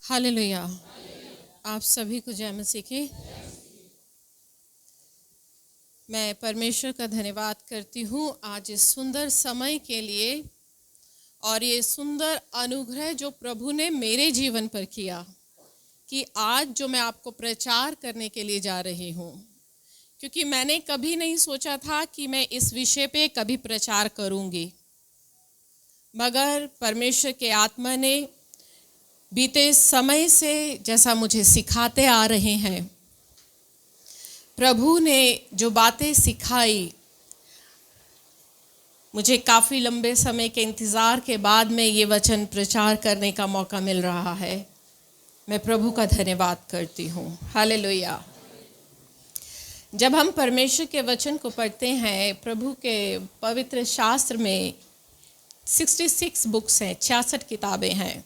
Hallelujah. आप सभी को जय मसीह की। मैं परमेश्वर का धन्यवाद करती हूँ आज इस सुंदर समय के लिए और ये सुंदर अनुग्रह जो प्रभु ने मेरे जीवन पर किया कि आज जो मैं आपको प्रचार करने के लिए जा रही हूँ, क्योंकि मैंने कभी नहीं सोचा था कि मैं इस विषय पे कभी प्रचार करूँगी, मगर परमेश्वर के आत्मा ने बीते समय से जैसा मुझे सिखाते आ रहे हैं, प्रभु ने जो बातें सिखाई, मुझे काफ़ी लंबे समय के इंतज़ार के बाद में ये वचन प्रचार करने का मौका मिल रहा है। मैं प्रभु का धन्यवाद करती हूँ। हालेलुया। जब हम परमेश्वर के वचन को पढ़ते हैं, प्रभु के पवित्र शास्त्र में 66 बुक्स हैं, 66 किताबें हैं,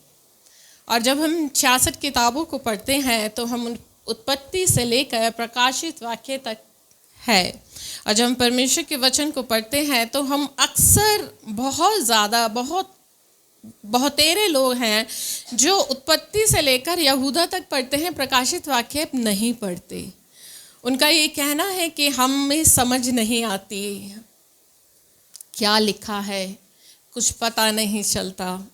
और जब हम 66 किताबों को पढ़ते हैं तो हम उत्पत्ति से लेकर प्रकाशित वाक्य तक है। और जब हम परमेश्वर के वचन को पढ़ते हैं तो हम अक्सर बहुतेरे लोग हैं जो उत्पत्ति से लेकर यहूदा तक पढ़ते हैं, प्रकाशित वाक्य नहीं पढ़ते। उनका ये कहना है कि हमें समझ नहीं आती, क्या लिखा है कुछ पता नहीं चलता।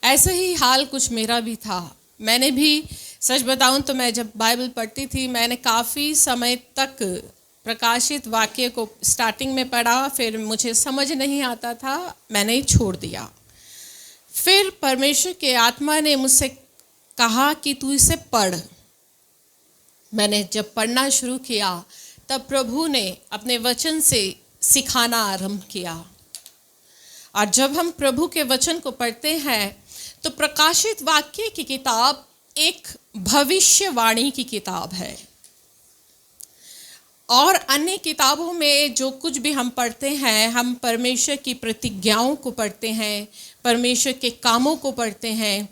ऐसे ही हाल कुछ मेरा भी था। मैंने भी सच बताऊं तो मैं जब बाइबल पढ़ती थी, मैंने काफ़ी समय तक प्रकाशित वाक्य को स्टार्टिंग में पढ़ा, फिर मुझे समझ नहीं आता था, मैंने ही छोड़ दिया। फिर परमेश्वर के आत्मा ने मुझसे कहा कि तू इसे पढ़। मैंने जब पढ़ना शुरू किया तब प्रभु ने अपने वचन से सिखाना आरंभ किया। और जब हम प्रभु के वचन को पढ़ते हैं तो प्रकाशित वाक्य की किताब एक भविष्यवाणी की किताब है, और अन्य किताबों में जो कुछ भी हम पढ़ते हैं, हम परमेश्वर की प्रतिज्ञाओं को पढ़ते हैं, परमेश्वर के कामों को पढ़ते हैं।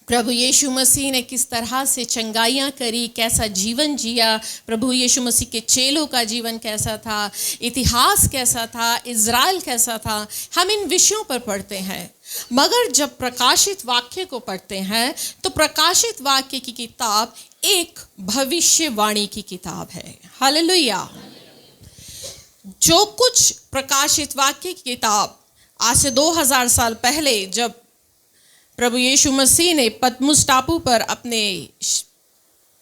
प्रभु यीशु मसीह ने किस तरह से चंगाइयाँ करी, कैसा जीवन जिया, प्रभु यीशु मसीह के चेलों का जीवन कैसा था, इतिहास कैसा था, इज़राइल कैसा था, हम इन विषयों पर पढ़ते हैं। मगर जब प्रकाशित वाक्य को पढ़ते हैं तो प्रकाशित वाक्य की किताब एक भविष्यवाणी की किताब है। हालेलुया। जो कुछ प्रकाशित वाक्य की किताब आज से 2000 साल पहले जब प्रभु यीशु मसीह ने पतमुस टापू पर अपने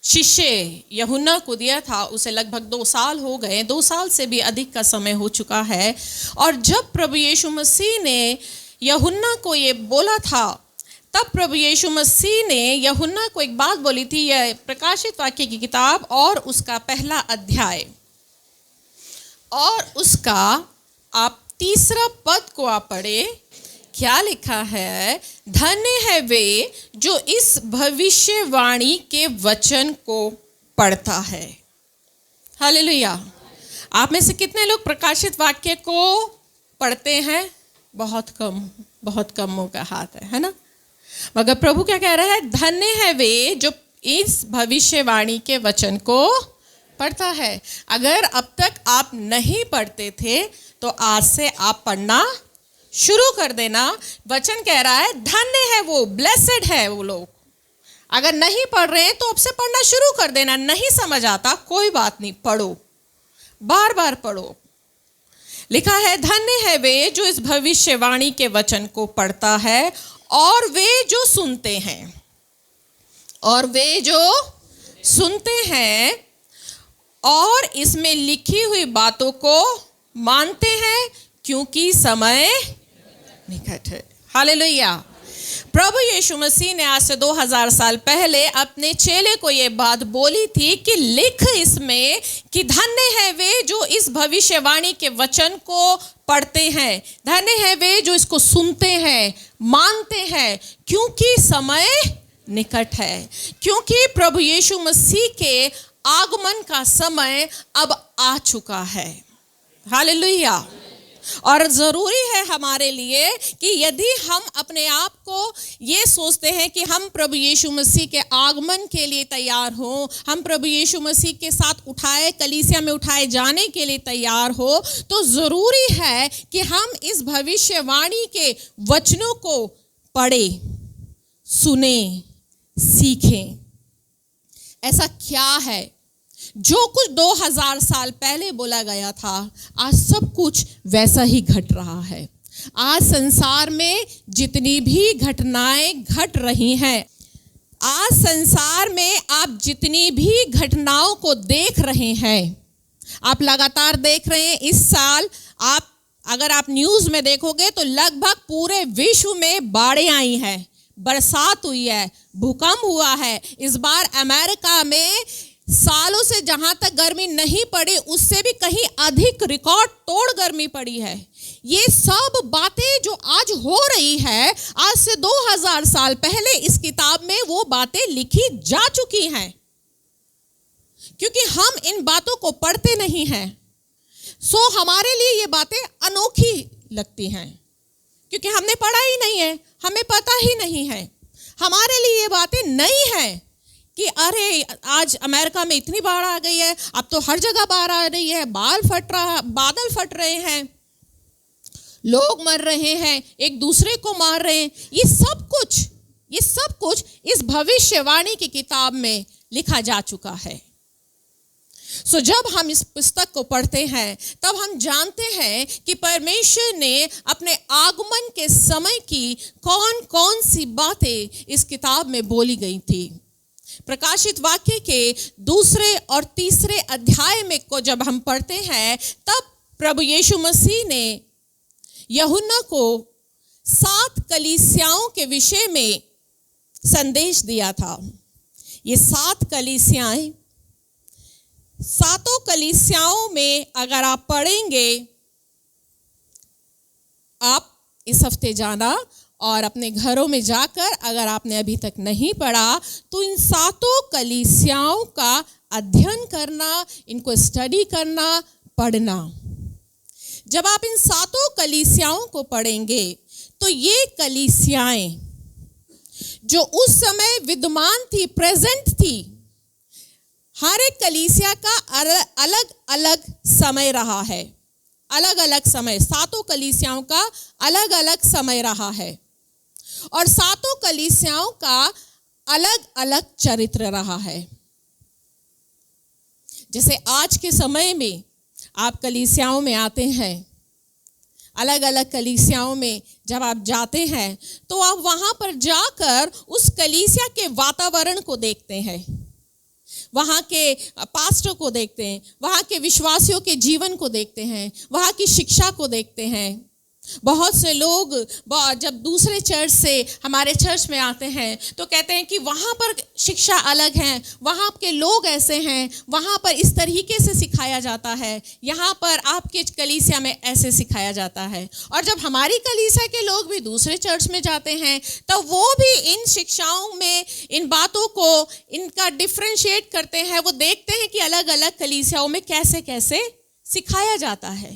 शिष्य यूहन्ना को दिया था, उसे लगभग 2 साल हो गए, 2 साल से भी अधिक का समय हो चुका है। और जब प्रभु यीशु मसीह ने यूहन्ना को ये बोला था, तब प्रभु यीशु मसीह ने यूहन्ना को एक बात बोली थी, यह प्रकाशित वाक्य की किताब और उसका पहला अध्याय और उसका आप 3 पद को आप पढ़े। क्या लिखा है? धन्य है वे जो इस भविष्यवाणी के वचन को पढ़ता है। हालेलुया। आप में से कितने लोग प्रकाशित वाक्य को पढ़ते हैं? बहुत कमों का हाथ है ना। मगर प्रभु क्या कह रहा है? धन्य है वे जो इस भविष्यवाणी के वचन को पढ़ता है। अगर अब तक आप नहीं पढ़ते थे तो आज से आप पढ़ना शुरू कर देना। वचन कह रहा है धन्य है वो, ब्लेसेड है वो लोग। अगर नहीं पढ़ रहे हैं तो अब से पढ़ना शुरू कर देना। नहीं समझ आता कोई बात नहीं, पढ़ो, बार बार पढ़ो। लिखा है धन्य है वे जो इस भविष्यवाणी के वचन को पढ़ता है और वे जो सुनते हैं, और वे जो सुनते हैं और इसमें लिखी हुई बातों को मानते हैं, क्योंकि समय निकट है। हालेलुया। प्रभु यीशु मसीह ने आज से 2000 साल पहले अपने चेले को ये बात बोली थी कि लिख इसमें कि धन्य है वे जो इस भविष्यवाणी के वचन को पढ़ते हैं, धन्य है वे जो इसको सुनते हैं, मानते हैं, क्योंकि समय निकट है। क्योंकि प्रभु यीशु मसीह के आगमन का समय अब आ चुका है। हालेलुया। और ज़रूरी है हमारे लिए कि यदि हम अपने आप को ये सोचते हैं कि हम प्रभु यीशु मसीह के आगमन के लिए तैयार हो, हम प्रभु यीशु मसीह के साथ कलीसिया में उठाए जाने के लिए तैयार हो, तो ज़रूरी है कि हम इस भविष्यवाणी के वचनों को पढ़े, सुने, सीखें। ऐसा क्या है जो कुछ 2000 साल पहले बोला गया था, आज सब कुछ वैसा ही घट रहा है। आज संसार में जितनी भी घटनाएं घट रही हैं, आज संसार में आप जितनी भी घटनाओं को देख रहे हैं, आप लगातार देख रहे हैं। इस साल अगर आप न्यूज़ में देखोगे तो लगभग पूरे विश्व में बाढ़ें आई हैं, बरसात हुई है, भूकंप हुआ है। इस बार अमेरिका में सालों से जहां तक गर्मी नहीं पड़ी, उससे भी कहीं अधिक रिकॉर्ड तोड़ गर्मी पड़ी है। ये सब बातें जो आज हो रही है, आज से 2000 साल पहले इस किताब में वो बातें लिखी जा चुकी हैं, क्योंकि हम इन बातों को पढ़ते नहीं हैं। सो हमारे लिए ये बातें अनोखी लगती हैं, क्योंकि हमने पढ़ा ही नहीं है, हमें पता ही नहीं है। हमारे लिए ये बातें नई हैं कि अरे आज अमेरिका में इतनी बाढ़ आ गई है, अब तो हर जगह बाढ़ आ रही है, बादल फट रहे हैं, लोग मर रहे हैं, एक दूसरे को मार रहे हैं। ये सब कुछ इस भविष्यवाणी की किताब में लिखा जा चुका है। सो जब हम इस पुस्तक को पढ़ते हैं तब हम जानते हैं कि परमेश्वर ने अपने आगमन के समय की कौन कौन सी बातें इस किताब में बोली गई थी। प्रकाशित वाक्य के 2 और 3 अध्याय में को जब हम पढ़ते हैं, तब प्रभु यीशु मसीह ने यूहन्ना को 7 कलीसियाओं के विषय में संदेश दिया था। ये 7 कलीसियाएं, 7 कलीसियाओं में अगर आप पढ़ेंगे, आप इस हफ्ते जाना और अपने घरों में जाकर, अगर आपने अभी तक नहीं पढ़ा तो इन 7 कलीसियाओं का अध्ययन करना, इनको स्टडी करना, पढ़ना। जब आप इन 7 कलीसियाओं को पढ़ेंगे तो ये कलीसियाएं जो उस समय विद्यमान थी, प्रेजेंट थी, हर एक कलीसिया का अलग अलग समय रहा है, अलग अलग समय, 7 कलीसियाओं का अलग अलग समय रहा है, और 7 कलीसियाओं का अलग अलग चरित्र रहा है। जैसे आज के समय में आप कलीसियाओं में आते हैं, अलग अलग कलीसियाओं में जब आप जाते हैं तो आप वहां पर जाकर उस कलीसिया के वातावरण को देखते हैं, वहाँ के पास्टर को देखते हैं, वहाँ के विश्वासियों के जीवन को देखते हैं, वहाँ की शिक्षा को देखते हैं। बहुत से लोग जब दूसरे चर्च से हमारे चर्च में आते हैं तो कहते हैं कि वहाँ पर शिक्षा अलग है, वहाँ के लोग ऐसे हैं, वहाँ पर इस तरीके से सिखाया जाता है, यहाँ पर आपके कलीसिया में ऐसे सिखाया जाता है। और जब हमारी कलीसिया के लोग भी दूसरे चर्च में जाते हैं तो वो भी इन शिक्षाओं में, इन बातों को, इनका डिफ्रेंशिएट करते हैं। वो देखते हैं कि अलग अलग कलीसियाओं में कैसे कैसे सिखाया जाता है।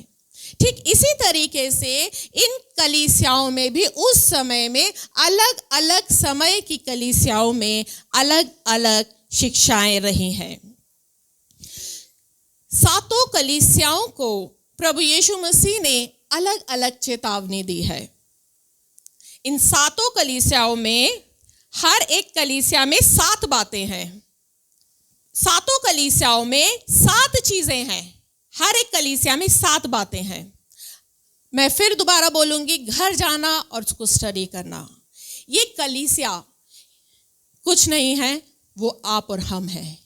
ठीक इसी तरीके से इन कलीसियाओं में भी उस समय में अलग अलग समय की कलीसियाओं में अलग अलग शिक्षाएं रही हैं। 7 कलीसियाओं को प्रभु यीशु मसीह ने अलग अलग चेतावनी दी है। इन 7 कलीसियाओं में हर एक कलीसिया में 7 बातें हैं। 7 कलीसियाओं में 7 चीजें हैं। हर एक कलीसिया में 7 बातें हैं। मैं फिर दोबारा बोलूंगी, घर जाना और उसको स्टडी करना। ये कलीसिया कुछ नहीं है, वो आप और हम हैं।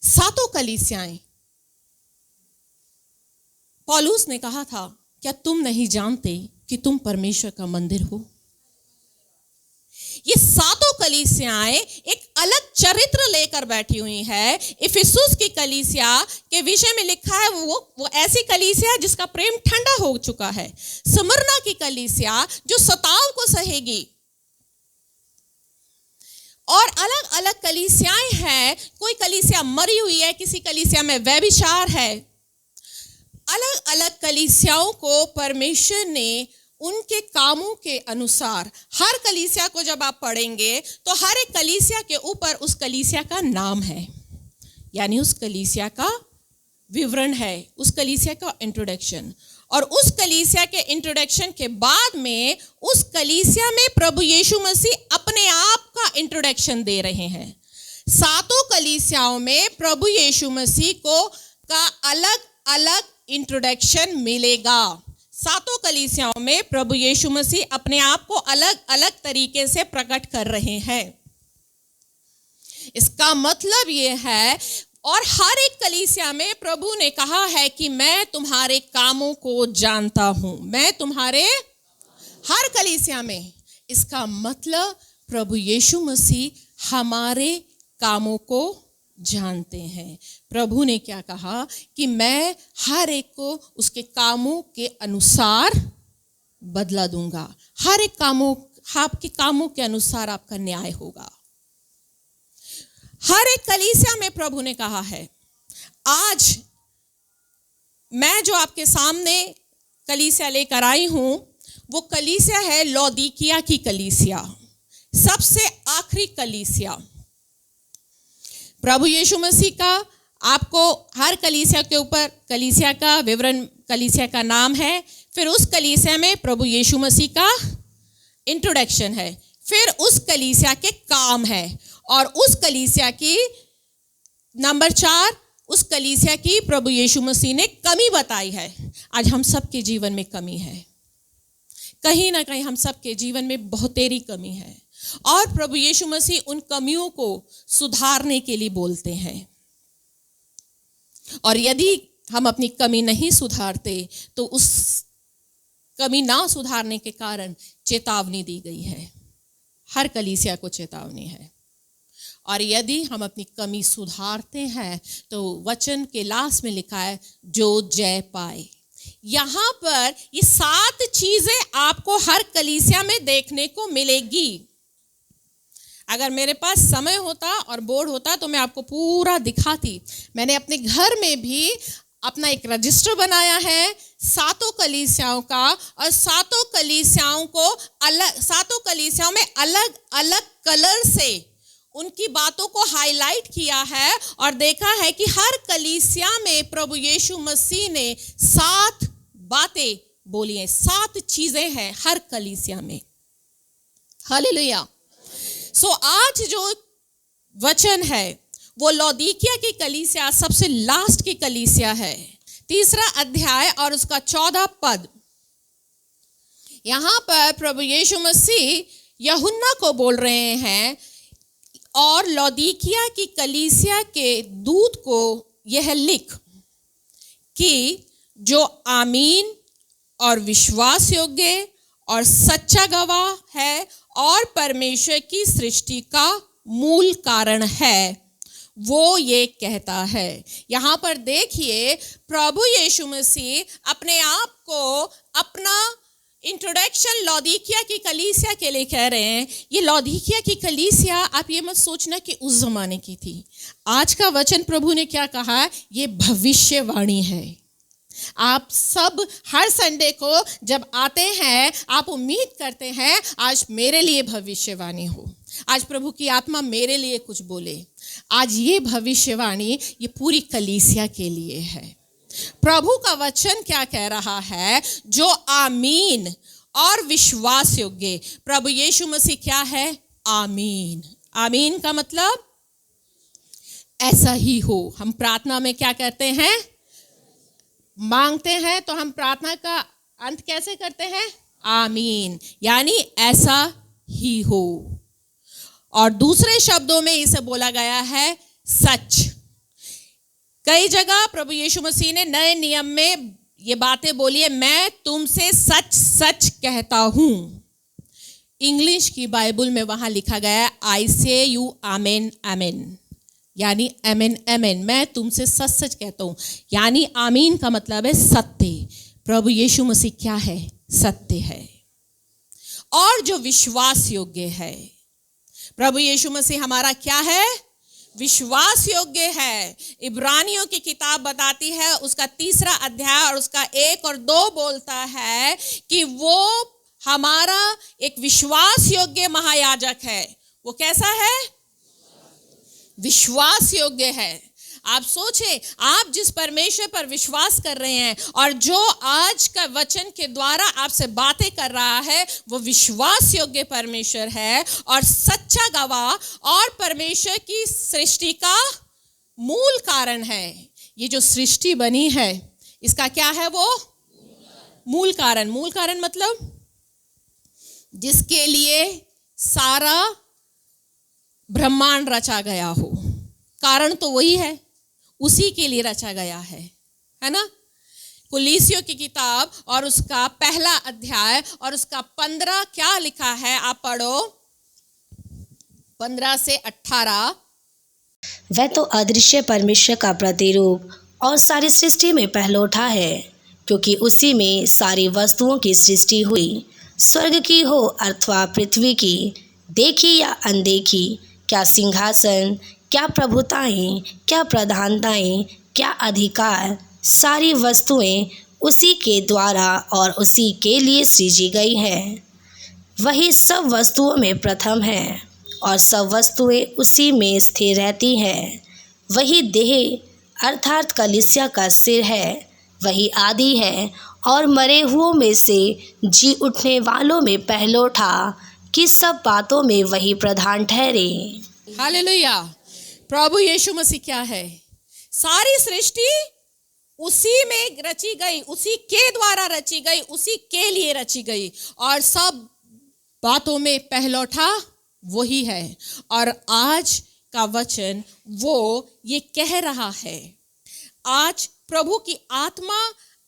7 कलीसियाएं, पौलुस ने कहा था, क्या तुम नहीं जानते कि तुम परमेश्वर का मंदिर हो? ये 7 कलीसियाएं एक अलग चरित्र लेकर बैठी हुई है। इफिसुस की कलीसिया के विषय में लिखा है, वो ऐसी कलीसिया जिसका प्रेम ठंडा हो चुका है। स्मुरना की कलीसिया जो सताव को सहेगी। और अलग अलग कलीसियाएं हैं। कोई कलीसिया मरी हुई है, किसी कलीसिया में व्यभिचार है। अलग अलग कलीसियाओं को परमेश्वर ने उनके कामों के अनुसार, हर कलीसिया को जब आप पढ़ेंगे तो हर एक कलीसिया के ऊपर उस कलीसिया का नाम है, यानी उस कलीसिया का विवरण है, उस कलीसिया का इंट्रोडक्शन। और उस कलीसिया के इंट्रोडक्शन के बाद में उस कलीसिया में प्रभु यीशु मसीह अपने आप का इंट्रोडक्शन दे रहे हैं। सातों कलीसियाओं में प्रभु यीशु मसीह को का अलग अलग इंट्रोडक्शन मिलेगा। सातों कलीसियाओं में प्रभु यीशु मसीह अपने आप को अलग अलग तरीके से प्रकट कर रहे हैं। इसका मतलब ये है, और हर एक कलीसिया में प्रभु ने कहा है कि मैं तुम्हारे कामों को जानता हूं। मैं तुम्हारे, हर कलीसिया में, इसका मतलब प्रभु यीशु मसीह हमारे कामों को जानते हैं। प्रभु ने क्या कहा कि मैं हर एक को उसके कामों के अनुसार बदला दूंगा। हर एक कामों, आपके कामों के अनुसार आपका न्याय होगा। हर एक कलीसिया में प्रभु ने कहा है। आज मैं जो आपके सामने कलीसिया लेकर आई हूं, वो कलीसिया है लौदीकिया की कलीसिया, सबसे आखिरी कलीसिया। प्रभु यीशु मसीह का आपको हर कलीसिया के ऊपर कलीसिया का विवरण, कलीसिया का नाम है, फिर उस कलीसिया में प्रभु यीशु मसीह का इंट्रोडक्शन है, फिर उस कलीसिया के काम है, और उस कलीसिया की नंबर 4, उस कलीसिया की प्रभु यीशु मसीह ने कमी बताई है। आज हम सबके जीवन में कमी है, कहीं ना कहीं हम सबके जीवन में बहुतेरी कमी है, और प्रभु यीशु मसीह उन कमियों को सुधारने के लिए बोलते हैं। और यदि हम अपनी कमी नहीं सुधारते तो उस कमी ना सुधारने के कारण चेतावनी दी गई है। हर कलीसिया को चेतावनी है। और यदि हम अपनी कमी सुधारते हैं तो वचन के लास्ट में लिखा है, जो जय पाए। यहां पर ये 7 चीजें आपको हर कलीसिया में देखने को मिलेगी। अगर मेरे पास समय होता और बोर्ड होता तो मैं आपको पूरा दिखाती। मैंने अपने घर में भी अपना एक रजिस्टर बनाया है 7 कलीसियाओं का, और 7 कलीसियाओं को अलग, 7 कलीसियाओं में अलग अलग कलर से उनकी बातों को हाईलाइट किया है, और देखा है कि हर कलीसिया में प्रभु यीशु मसीह ने 7 बातें बोली हैं, 7 चीजें हैं हर कलीसिया में। हालेलुया। सो आज जो वचन है वो लौदीकिया की कलीसिया, सबसे लास्ट की कलीसिया है, 3 अध्याय और उसका 14 पद। यहां पर प्रभु यीशु मसीह यूहन्ना को बोल रहे हैं, और लौदीकिया की कलीसिया के दूत को यह लिख कि जो आमीन और विश्वास योग्य और सच्चा गवाह है और परमेश्वर की सृष्टि का मूल कारण है, वो ये कहता है। यहाँ पर देखिए प्रभु यीशु मसीह अपने आप को, अपना इंट्रोडक्शन लौदीकिया की कलीसिया के लिए कह रहे हैं। ये लौदीकिया की कलीसिया, आप ये मत सोचना कि उस जमाने की थी। आज का वचन प्रभु ने क्या कहा, ये भविष्यवाणी है। आप सब हर संडे को जब आते हैं, आप उम्मीद करते हैं आज मेरे लिए भविष्यवाणी हो, आज प्रभु की आत्मा मेरे लिए कुछ बोले। आज ये भविष्यवाणी ये पूरी कलीसिया के लिए है। प्रभु का वचन क्या कह रहा है, जो आमीन और विश्वास योग्य। प्रभु यीशु मसीह क्या है, आमीन। आमीन का मतलब ऐसा ही हो। हम प्रार्थना में क्या कहते हैं, मांगते हैं तो हम प्रार्थना का अंत कैसे करते हैं, आमीन, यानी ऐसा ही हो। और दूसरे शब्दों में इसे बोला गया है सच। कई जगह प्रभु यीशु मसीह ने नए नियम में ये बातें बोली है, मैं तुमसे सच सच कहता हूं। इंग्लिश की बाइबल में वहां लिखा गया है, आई से यू आमेन आमेन, यानी आमेन आमेन, मैं तुमसे सच सच कहता हूं। यानी आमीन का मतलब है सत्य। प्रभु यीशु मसीह क्या है, सत्य है। और जो विश्वास योग्य है, प्रभु यीशु मसीह हमारा क्या है, विश्वास योग्य है। इब्रानियों की किताब बताती है, उसका 3 अध्याय और उसका 1 और 2 बोलता है कि वो हमारा एक विश्वास योग्य महायाजक है। वो कैसा है, विश्वास योग्य है। आप सोचें, आप जिस परमेश्वर पर विश्वास कर रहे हैं और जो आज का वचन के द्वारा आपसे बातें कर रहा है, वो विश्वास योग्य परमेश्वर है और सच्चा गवाह और परमेश्वर की सृष्टि का मूल कारण है। ये जो सृष्टि बनी है, इसका क्या है? वो मूल कारण। मूल कारण मतलब जिसके लिए सारा ब्रह्मांड रचा गया हो। कारण तो वही है, उसी के लिए रचा गया है ना? कुलीसियों की किताब और उसका पहला अध्याय और उसका 15 क्या लिखा है, आप पढ़ो 15 से 18। वह तो अदृश्य परमेश्वर का प्रतिरूप और सारी सृष्टि में पहलौठा है, क्योंकि उसी में सारी वस्तुओं की सृष्टि हुई, स्वर्ग की हो अथवा पृथ्वी की, देखी या अनदेखी, क्या सिंहासन, क्या प्रभुताएं, क्या प्रधानताएं, क्या अधिकार, सारी वस्तुएं उसी के द्वारा और उसी के लिए सृजी गई हैं। वही सब वस्तुओं में प्रथम है और सब वस्तुएं उसी में स्थिर रहती हैं। वही देह अर्थात कलीसिया का सिर है। वही आदि है और मरे हुओं में से जी उठने वालों में पहलौठा, कि सब बातों में वही प्रधान ठहरे। हालेलुया। प्रभु यीशु मसीह क्या है? सारी सृष्टि उसी में रची गई, उसी के द्वारा रची गई, उसी के लिए रची गई और सब बातों में पहलौठा वही है। और आज का वचन वो ये कह रहा है। आज प्रभु की आत्मा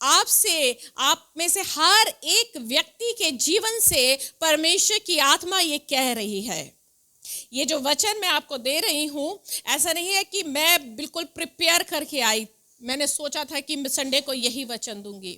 आपसे, आप में से हर एक व्यक्ति के जीवन से परमेश्वर की आत्मा ये कह रही है। ये जो वचन मैं आपको दे रही हूँ, ऐसा नहीं है कि मैं बिल्कुल प्रिपेयर करके आई, मैंने सोचा था कि संडे को यही वचन दूंगी।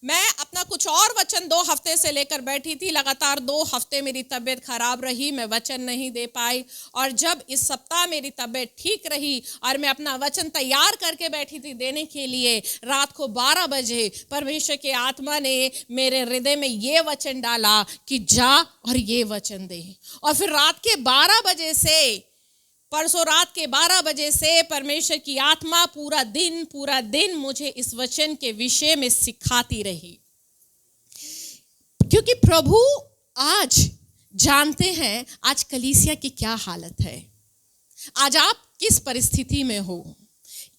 मैं अपना कुछ और वचन 2 हफ्ते से लेकर बैठी थी। लगातार 2 हफ्ते मेरी तबीयत खराब रही, मैं वचन नहीं दे पाई। और जब इस सप्ताह मेरी तबीयत ठीक रही और मैं अपना वचन तैयार करके बैठी थी देने के लिए, रात को 12 बजे परमेश्वर के आत्मा ने मेरे हृदय में ये वचन डाला कि जा और ये वचन दे। और फिर रात के 12 बजे से, परसों रात के 12 बजे से परमेश्वर की आत्मा पूरा दिन मुझे इस वचन के विषय में सिखाती रही। क्योंकि प्रभु आज जानते हैं आज कलीसिया की क्या हालत है, आज आप किस परिस्थिति में हो।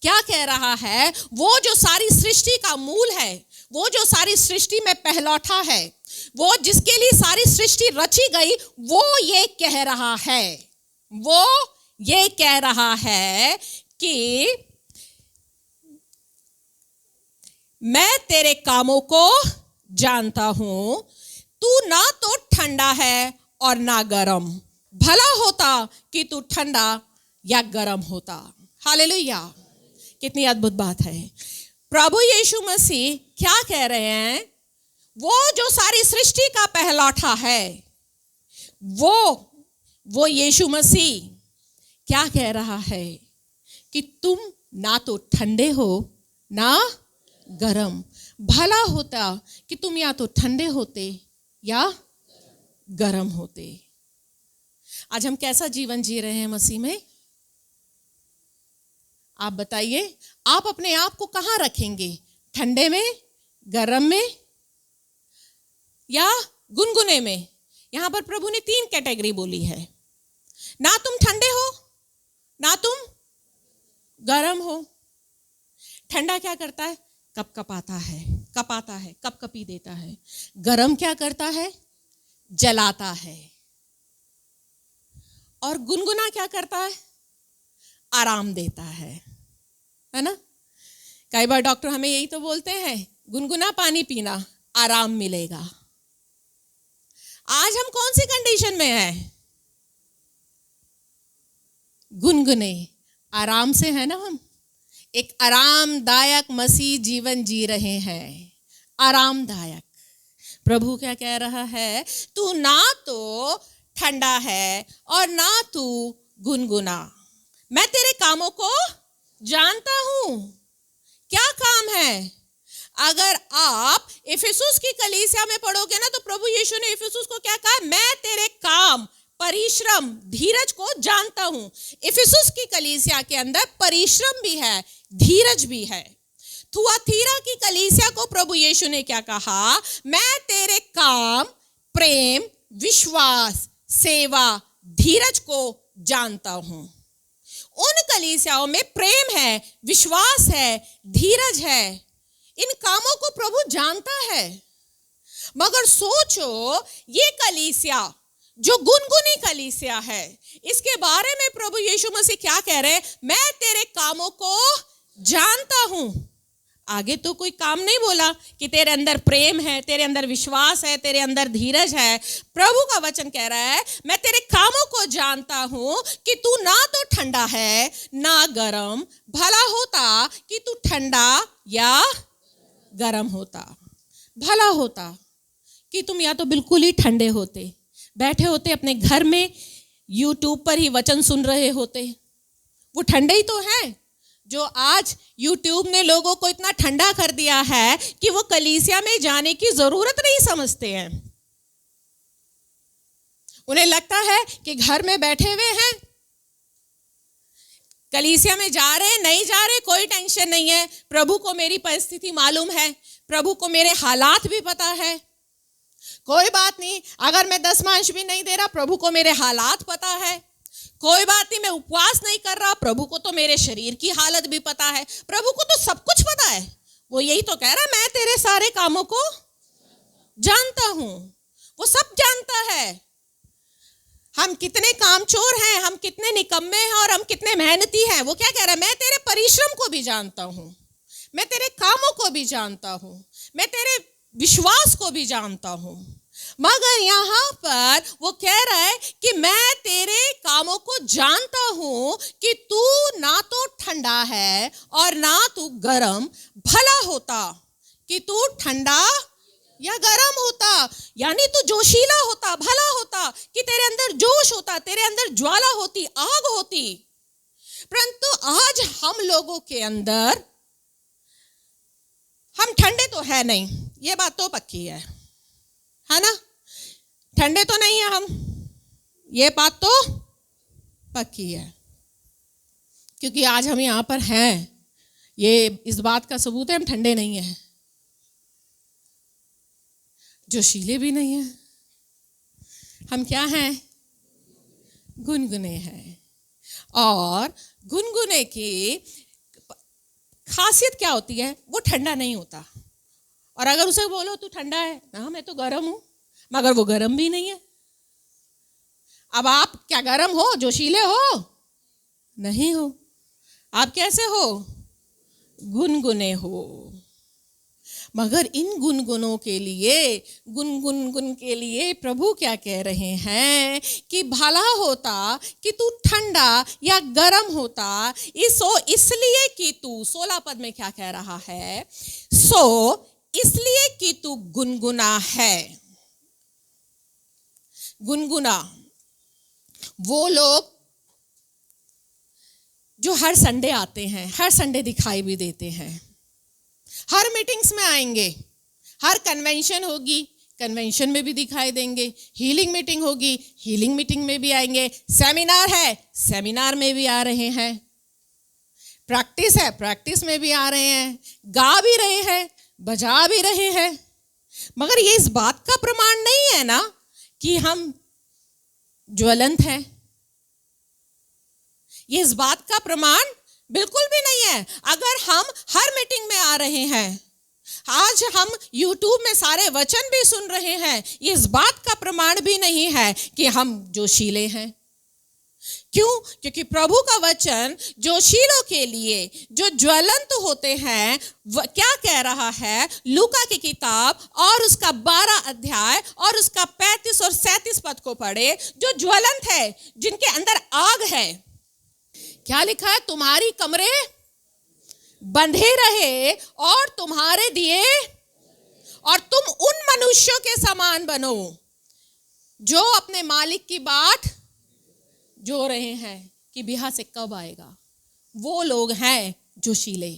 क्या कह रहा है? वो जो सारी सृष्टि का मूल है, वो जो सारी सृष्टि में पहलौठा है, वो जिसके लिए सारी सृष्टि रची गई, वो ये कह रहा है, वो ये कह रहा है कि मैं तेरे कामों को जानता हूं, तू ना तो ठंडा है और ना गरम। भला होता कि तू ठंडा या गरम होता। हालेलुया। कितनी अद्भुत बात है। प्रभु यीशु मसीह क्या कह रहे हैं? वो जो सारी सृष्टि का पहलौठा है, वो यीशु मसीह क्या कह रहा है कि तुम ना तो ठंडे हो ना गरम। भला होता कि तुम या तो ठंडे होते या गरम होते। आज हम कैसा जीवन जी रहे हैं मसीह में? आप बताइए, आप अपने आप को कहां रखेंगे? ठंडे में, गरम में या गुनगुने में? यहां पर प्रभु ने 3 कैटेगरी बोली है। ना तुम ठंडे हो ना तुम गरम हो। ठंडा क्या करता है? कपकपाता है, कपाता है, कपकपी देता है। गरम क्या करता है? जलाता है। और गुनगुना क्या करता है? आराम देता है ना? कई बार डॉक्टर हमें यही तो बोलते हैं, गुनगुना पानी पीना, आराम मिलेगा। आज हम कौन सी कंडीशन में हैं? गुनगुने, आराम से है ना। हम एक आरामदायक मसीह जीवन जी रहे हैं, आरामदायक। प्रभु क्या कह रहा है? तू ना तो ठंडा है और ना तू गुनगुना। मैं तेरे कामों को जानता हूं। क्या काम है? अगर आप इफिसुस की कलीसिया में पढ़ोगे ना, तो प्रभु यीशु ने इफिसुस को क्या कहा? मैं तेरे काम परिश्रम, धीरज को जानता हूं। इफिसुस की कलीसिया के अंदर परिश्रम भी है, धीरज भी है। थुआतीरा की कलीसिया को प्रभु यीशु ने क्या कहा? मैं तेरे काम, प्रेम, विश्वास, सेवा, धीरज को जानता हूं। उन कलीसियाओं में प्रेम है, विश्वास है, धीरज है। इन कामों को प्रभु जानता है। मगर सोचो, ये कलीसिया जो गुनगुनी कलीसिया है, इसके बारे में प्रभु यीशु मसीह क्या कह रहे हैं? मैं तेरे कामों को जानता हूं। आगे तो कोई काम नहीं बोला कि तेरे अंदर प्रेम है, तेरे अंदर विश्वास है, तेरे अंदर धीरज है। प्रभु का वचन कह रहा है, मैं तेरे कामों को जानता हूं कि तू ना तो ठंडा है ना गरम। भला होता कि तू ठंडा या गरम होता। भला होता कि तुम या तो बिल्कुल ही ठंडे होते, बैठे होते अपने घर में, यूट्यूब पर ही वचन सुन रहे होते। वो ठंडे ही तो हैं। जो आज यूट्यूब ने लोगों को इतना ठंडा कर दिया है कि वो कलीसिया में जाने की जरूरत नहीं समझते हैं। उन्हें लगता है कि घर में बैठे हुए हैं, कलीसिया में जा रहे नहीं जा रहे कोई टेंशन नहीं है। प्रभु को मेरी परिस्थिति मालूम है, प्रभु को मेरे हालात भी पता है, कोई बात नहीं। अगर मैं दसमांश भी नहीं दे रहा, प्रभु को मेरे हालात पता है। कोई बात नहीं, मैं उपवास नहीं कर रहा, प्रभु को तो मेरे शरीर की हालत भी पता है। प्रभु को तो सब कुछ पता है। वो यही तो कह रहा है, मैं तेरे सारे कामों को जानता हूं। वो सब जानता है। हम कितने कामचोर हैं, हम कितने निकम्मे हैं और हम कितने मेहनती हैं। वो क्या कह रहा है? मैं तेरे परिश्रम को भी जानता हूं, मैं तेरे कामों को भी जानता हूं, मैं तेरे विश्वास को भी जानता हूं। मगर यहां पर वो कह रहा है कि मैं तेरे कामों को जानता हूं कि तू ना तो ठंडा है और ना तू गरम। भला होता कि तू ठंडा या गरम होता, यानी तू जोशीला होता। भला होता कि तेरे अंदर जोश होता, तेरे अंदर ज्वाला होती, आग होती। परंतु आज हम लोगों के अंदर, हम ठंडे तो है नहीं, ये बात तो पक्की है ना? ठंडे तो नहीं है हम, ये बात तो पक्की है। क्योंकि आज हम यहां पर हैं, ये इस बात का सबूत है हम ठंडे नहीं हैं, जोशीले भी नहीं हैं। हम क्या हैं? गुनगुने हैं। और गुनगुने की खासियत क्या होती है? वो ठंडा नहीं होता। और अगर उसे बोलो तू ठंडा है ना, मैं तो गर्म हूं, मगर वो गर्म भी नहीं है। अब आप क्या गर्म हो, जोशीले हो? नहीं हो। आप कैसे हो? गुनगुने हो। मगर इन गुनगुनों के लिए, गुनगुन के लिए प्रभु क्या कह रहे हैं कि भला होता कि तू ठंडा या गर्म होता। इसलिए कि तू, 16 पद में क्या कह रहा है? इसलिए कि तू गुनगुना है। गुनगुना वो लोग जो हर संडे आते हैं, हर संडे दिखाई भी देते हैं, हर मीटिंग्स में आएंगे, हर कन्वेंशन होगी, कन्वेंशन में भी दिखाई देंगे, हीलिंग मीटिंग होगी, हीलिंग मीटिंग में भी आएंगे, सेमिनार है, सेमिनार में भी आ रहे हैं, प्रैक्टिस है, प्रैक्टिस में भी आ रहे हैं, गा भी रहे हैं, बजा भी रहे हैं। मगर ये इस बात का प्रमाण नहीं है ना कि हम ज्वलंत हैं। ये इस बात का प्रमाण बिल्कुल भी नहीं है। अगर हम हर मीटिंग में आ रहे हैं, आज हम यूट्यूब में सारे वचन भी सुन रहे हैं, ये इस बात का प्रमाण भी नहीं है कि हम जोशीले हैं। क्यों? क्योंकि प्रभु का वचन जोशीलों के लिए, जो ज्वलंत होते हैं, क्या कह रहा है? लूका की किताब और उसका 12 अध्याय और उसका 35 और 37 पद को पढ़े। जो ज्वलंत है, जिनके अंदर आग है, क्या लिखा है? तुम्हारी कमरे बंधे रहे और तुम्हारे दिए, और तुम उन मनुष्यों के समान बनो जो अपने मालिक की बाट जो रहे हैं कि बिहा से कब आएगा। वो लोग हैं जोशीले।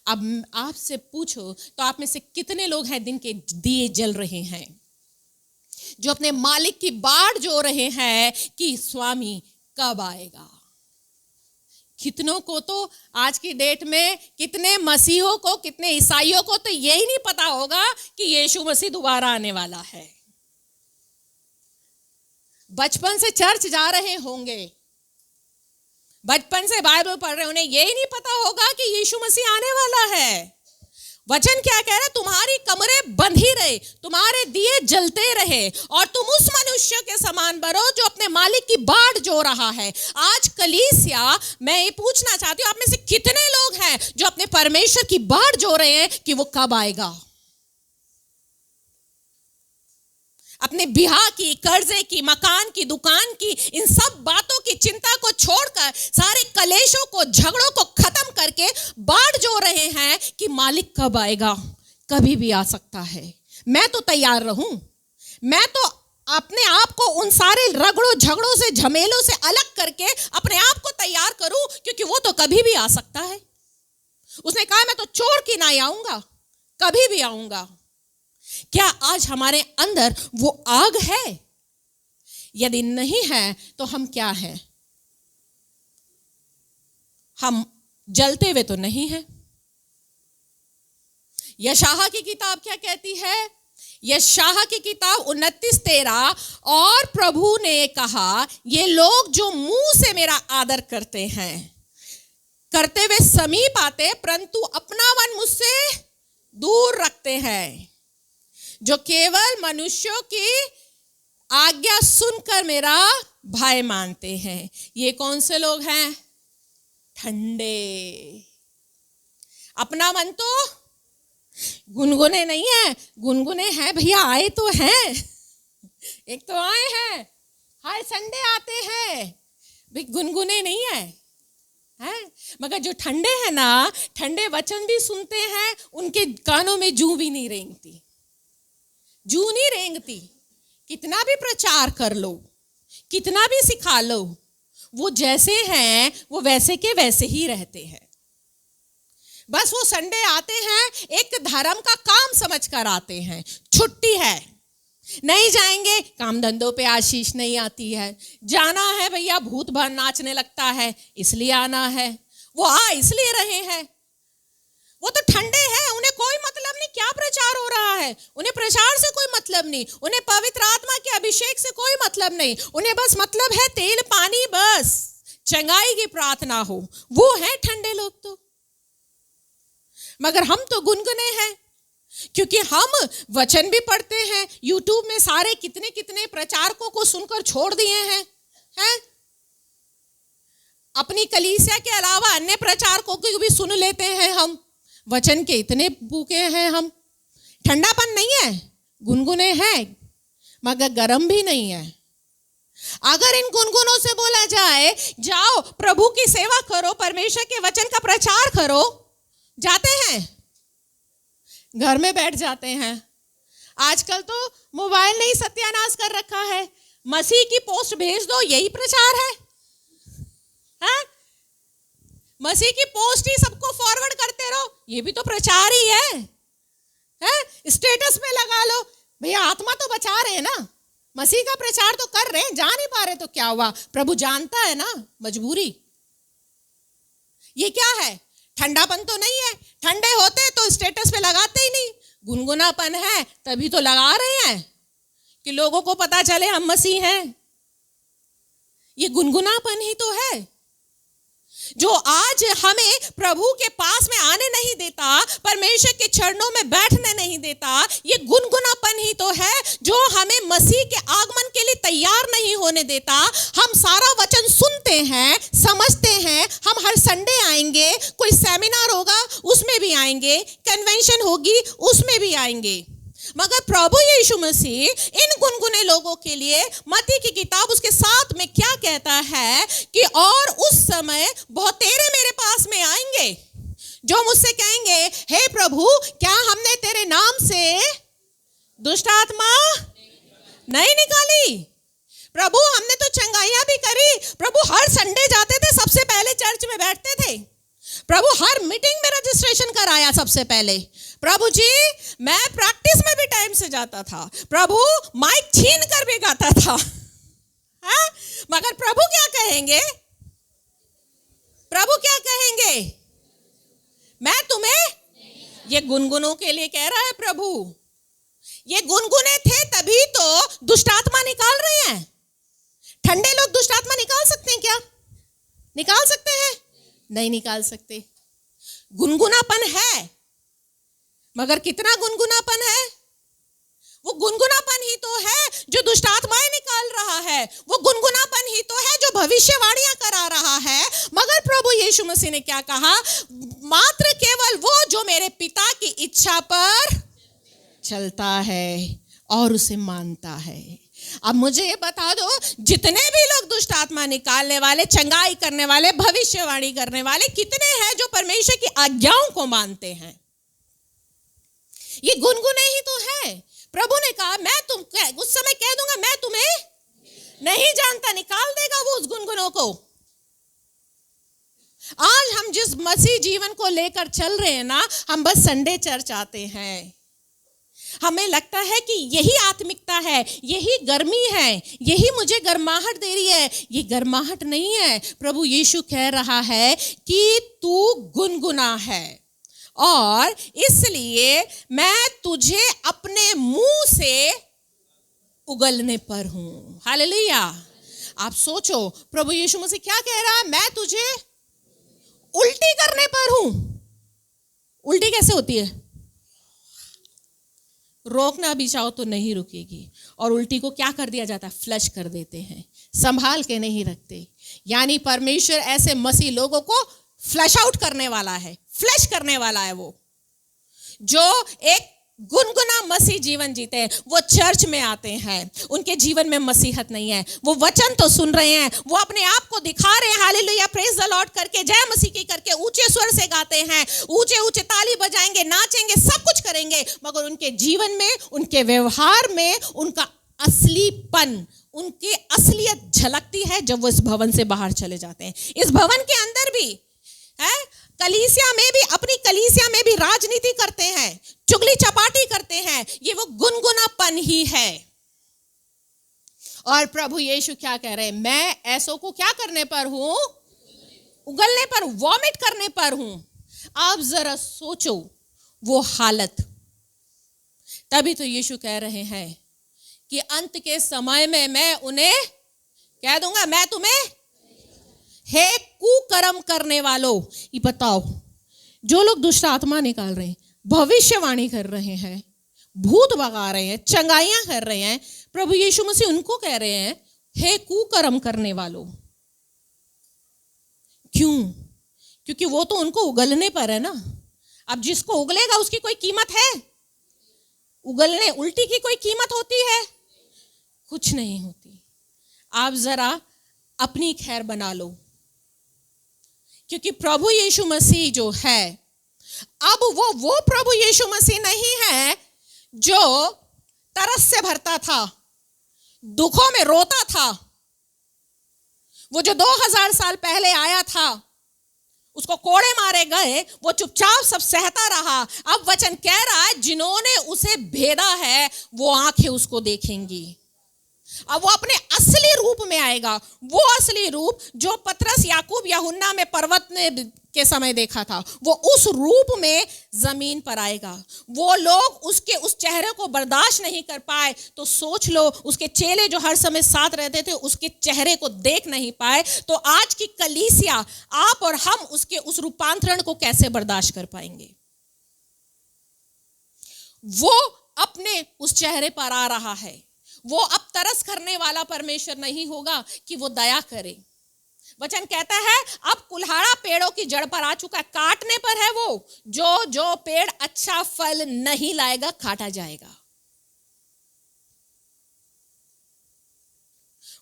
अब आपसे पूछो तो आप में से कितने लोग हैं दिन के दिए जल रहे हैं, जो अपने मालिक की बाट जो रहे हैं कि स्वामी कब आएगा। कितनों को तो आज की डेट में, कितने मसीहों को, कितने ईसाइयों को तो यही नहीं पता होगा कि यीशु मसीह दोबारा आने वाला है। बचपन से चर्च जा रहे होंगे, बचपन से बाइबल पढ़ रहे, उन्हें यही नहीं पता होगा कि यीशु मसीह आने वाला है। वचन क्या कह रहा है? तुम्हारी कमरे बंद ही रहे, तुम्हारे दिए जलते रहे और तुम उस मनुष्य के समान बनो जो अपने मालिक की बाट जो रहा है। आज कलीसिया, मैं ये पूछना चाहती हूँ, आप में से कितने लोग हैं जो अपने परमेश्वर की बाट जो रहे हैं कि वो कब आएगा? अपने ब्याह की, कर्जे की, मकान की, दुकान की, इन सब बातों की चिंता को छोड़कर, सारे कलेशों को, झगड़ों को खत्म करके बाट जो रहे हैं कि मालिक कब आएगा। कभी भी आ सकता है। मैं तो तैयार रहूं, मैं तो अपने आप को उन सारे रगड़ों, झगड़ों से, झमेलों से अलग करके अपने आप को तैयार करूं, क्योंकि वो तो कभी भी आ सकता है। उसने कहा मैं तो छोड़ के ना आऊंगा, कभी भी आऊंगा। क्या आज हमारे अंदर वो आग है? यदि नहीं है तो हम क्या हैं? हम जलते हुए तो नहीं हैं। यशायाह की किताब क्या कहती है? यशायाह की किताब 29:13, और प्रभु ने कहा, ये लोग जो मुंह से मेरा आदर करते हैं, करते हुए समीप आते, परंतु अपना मन मुझसे दूर रखते हैं, जो केवल मनुष्यों की आज्ञा सुनकर मेरा भय मानते हैं। ये कौन से लोग हैं? ठंडे। अपना मन तो गुनगुने नहीं है, गुनगुने हैं भैया, आए तो हैं, एक तो आए हैं, हर संडे आते हैं, भाई गुनगुने नहीं है। मगर जो ठंडे हैं ना, ठंडे वचन भी सुनते हैं, उनके कानों में जूं भी नहीं रेंगती, जूं नहीं रेंगती। कितना भी प्रचार कर लो, कितना भी सिखा लो, वो जैसे हैं वो वैसे के वैसे ही रहते हैं। बस वो संडे आते हैं, एक धर्म का काम समझ कर आते हैं, छुट्टी है, नहीं जाएंगे, काम धंधों पे आशीष नहीं आती है, जाना है भैया, भूत भर नाचने लगता है इसलिए आना है, वो आ इसलिए रहे हैं। वो तो ठंडे हैं, उन्हें कोई मतलब नहीं क्या प्रचार हो रहा है, उन्हें प्रचार से कोई मतलब नहीं, उन्हें पवित्र आत्मा के अभिषेक से कोई मतलब नहीं, उन्हें बस मतलब है तेल पानी, बस चंगाई की प्रार्थना हो। वो है ठंडे लोग तो। मगर हम तो गुनगुने हैं, क्योंकि हम वचन भी पढ़ते हैं, यूट्यूब में सारे कितने कितने प्रचारकों को सुनकर छोड़ दिए हैं, अपनी कलीसिया के अलावा अन्य प्रचारकों को भी सुन लेते हैं हम। वचन के इतने भूखे हैं हम। ठंडापन नहीं है, गुनगुने हैं, मगर गर्म भी नहीं है। अगर इन गुनगुनों से बोला जाए जाओ प्रभु की सेवा करो, परमेश्वर के वचन का प्रचार करो, जाते हैं, घर में बैठ जाते हैं। आजकल तो मोबाइल ने ही सत्यानाश कर रखा है, मसीह की पोस्ट भेज दो, यही प्रचार है। मसीह की पोस्ट ही सबको फॉरवर्ड करते रहो, ये भी तो प्रचार ही है? स्टेटस में लगा लो, भैया आत्मा तो बचा रहे हैं ना, मसीह का प्रचार तो कर रहे हैं, जा नहीं पा रहे तो क्या हुआ, प्रभु जानता है ना मजबूरी। ये क्या है? ठंडापन तो नहीं है, ठंडे होते तो स्टेटस पे लगाते ही नहीं, गुनगुनापन है तभी तो लगा रहे हैं कि लोगों को पता चले हम मसीह हैं। ये गुनगुनापन ही तो है जो आज हमें प्रभु के पास में आने नहीं देता, परमेश्वर के चरणों में बैठने नहीं देता। ये गुनगुनापन ही तो है जो हमें मसीह के आगमन के लिए तैयार नहीं होने देता। हम सारा वचन सुनते हैं, समझते हैं, हम हर संडे आएंगे, कोई सेमिनार होगा उसमें भी आएंगे, कन्वेंशन होगी उसमें भी आएंगे, मगर प्रभु यीशु मसीह इन गुनगुने लोगों के लिए मत्ती की किताब उसके 7 में क्या कहता है कि और उस समय बहुतेरे मेरे पास में आएंगे जो मुझसे कहेंगे, हे प्रभु क्या हमने तेरे नाम से दुष्ट आत्मा नहीं निकाली? प्रभु हमने तो चंगाइयां भी करी, प्रभु हर संडे जाते थे, सबसे पहले चर्च में बैठते थे, प्रभु हर मीटिंग में रजिस्ट्रेशन कराया सबसे पहले, प्रभु जी, मैं प्रैक्टिस में भी टाइम से जाता था, प्रभु माइक छीन कर भी गाता था, हाँ? मगर प्रभु क्या कहेंगे? प्रभु क्या कहेंगे? मैं तुम्हें, ये गुनगुनों के लिए कह रहा है प्रभु। ये गुनगुने थे तभी तो दुष्ट आत्मा निकाल रहे हैं। ठंडे लोग दुष्ट आत्मा निकाल सकते हैं क्या? निकाल सकते हैं? नहीं निकाल सकते। गुनगुनापन है, मगर कितना गुनगुनापन है? वो गुनगुनापन ही तो है जो दुष्ट आत्माएं निकाल रहा है, वो गुनगुनापन ही तो है जो भविष्यवाणियां करा रहा है। मगर प्रभु यीशु मसीह ने क्या कहा? मात्र केवल वो जो मेरे पिता की इच्छा पर चलता है और उसे मानता है। अब मुझे ये बता दो, जितने भी लोग दुष्ट आत्मा निकालने वाले, चंगाई करने वाले, भविष्यवाणी करने वाले, कितने हैं जो परमेश्वर की आज्ञाओं को मानते हैं? ये गुनगुने ही तो है। प्रभु ने कहा, मैं तुम उस समय कह दूंगा मैं तुम्हें नहीं जानता, निकाल देगा वो उस गुनगुनों को। आज हम जिस मसीह जीवन को लेकर चल रहे हैं ना, हम बस संडे चर्च आते हैं, हमें लगता है कि यही आत्मिकता है, यही गर्मी है, यही मुझे गर्माहट दे रही है। ये गर्माहट नहीं है। प्रभु यीशु कह रहा है कि तू गुनगुना है और इसलिए मैं तुझे अपने मुंह से उगलने पर हूं। हालेलुया। आप सोचो, प्रभु यीशु मसीह क्या कह रहा है? मैं तुझे उल्टी करने पर हूं। उल्टी कैसे होती है? रोकना भी चाहो तो नहीं रुकेगी। और उल्टी को क्या कर दिया जाता है? फ्लश कर देते हैं, संभाल के नहीं रखते। यानी परमेश्वर ऐसे मसीह लोगों को फ्लश आउट करने वाला है, फ्लश करने वाला है। वो जो एक गुनगुना मसीह जीवन जीते हैं, वो चर्च में आते हैं, उनके जीवन में मसीहत नहीं है। वो वचन तो सुन रहे हैं, वो अपने आप को दिखा रहे हैं, हालेलुया, प्रेज द लॉर्ड करके, जय मसीह की करके, ऊंचे स्वर से गाते हैं, ऊंचे ऊंचे ताली बजाएंगे, नाचेंगे, सब कुछ करेंगे, मगर उनके जीवन में, उनके व्यवहार में उनका असलीपन, उनकी असलियत झलकती है जब वो इस भवन से बाहर चले जाते हैं। इस भवन के अंदर भी है, कलीसिया में भी, अपनी कलीसिया में भी राजनीति करते हैं, चुगली चपाटी करते हैं। ये वो गुनगुनापन ही है। और प्रभु यीशु क्या कह रहे हैं? मैं ऐसों को क्या करने पर हूं? उगलने पर, वॉमिट करने पर हूं। आप जरा सोचो वो हालत। तभी तो यीशु कह रहे हैं कि अंत के समय में मैं उन्हें कह दूंगा, मैं तुम्हें, हे कुकर्म करने वालों। ये बताओ, जो लोग दुष्ट आत्मा निकाल रहे हैं, भविष्यवाणी कर रहे हैं, भूत भगा रहे हैं, चंगाइयां कर रहे हैं, प्रभु यीशु मसीह उनको कह रहे हैं, हे कुकर्म करने वालों। क्यों? क्योंकि वो तो उनको उगलने पर है ना। अब जिसको उगलेगा उसकी कोई कीमत है? उगलने, उल्टी की कोई कीमत होती है? कुछ नहीं होती। आप जरा अपनी खैर बना लो, क्योंकि प्रभु यीशु मसीह जो है, अब वो प्रभु यीशु मसीह नहीं है जो तरस से भरता था, दुखों में रोता था। वो जो 2000 साल पहले आया था, उसको कोड़े मारे गए, वो चुपचाप सब सहता रहा। अब वचन कह रहा है, जिन्होंने उसे भेदा है वो आंखें उसको देखेंगी। अब वो अपने असली रूप में आएगा, वो असली रूप जो पतरस, याकूब, यूहन्ना में पर्वत ने के समय देखा था, वो उस रूप में जमीन पर आएगा। वो लोग उसके उस चेहरे को बर्दाश्त नहीं कर पाए, तो सोच लो उसके चेले जो हर समय साथ रहते थे उसके चेहरे को देख नहीं पाए, तो आज की कलीसिया, आप और हम उसके उस रूपांतरण को कैसे बर्दाश्त कर पाएंगे? वो अपने उस चेहरे पर आ रहा है। वो अब तरस करने वाला परमेश्वर नहीं होगा कि वो दया करे। वचन कहता है, अब कुल्हाड़ा पेड़ों की जड़ पर आ चुका है, काटने पर है वो। जो पेड़ अच्छा फल नहीं लाएगा, काटा जाएगा।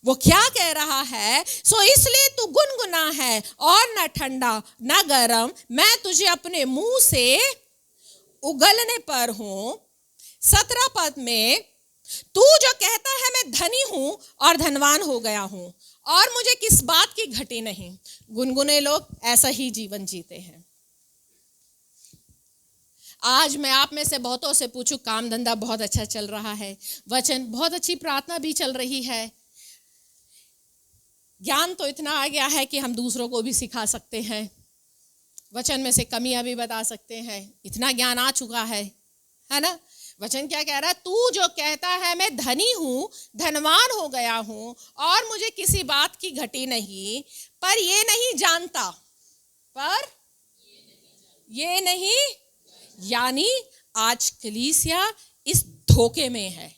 वो क्या कह रहा है? सो इसलिए तू गुनगुना है और न ठंडा न गरम, मैं तुझे अपने मुंह से उगलने पर हूं। 17 पद में, तू जो कहता है मैं धनी हूं और धनवान हो गया हूं और मुझे किस बात की घटी नहीं। गुनगुने लोग ऐसा ही जीवन जीते हैं। आज मैं आप में से बहुतों से पूछूं, काम धंधा बहुत अच्छा चल रहा है, वचन बहुत अच्छी प्रार्थना भी चल रही है, ज्ञान तो इतना आ गया है कि हम दूसरों को भी सिखा सकते हैं, वचन में से कमियां भी बता सकते हैं, इतना ज्ञान आ चुका है ना। वचन क्या कह रहा है? तू जो कहता है मैं धनी हूं, धनवान हो गया हूं और मुझे किसी बात की घटी नहीं, पर ये नहीं जानता, यानी आज कलीसिया इस धोखे में है।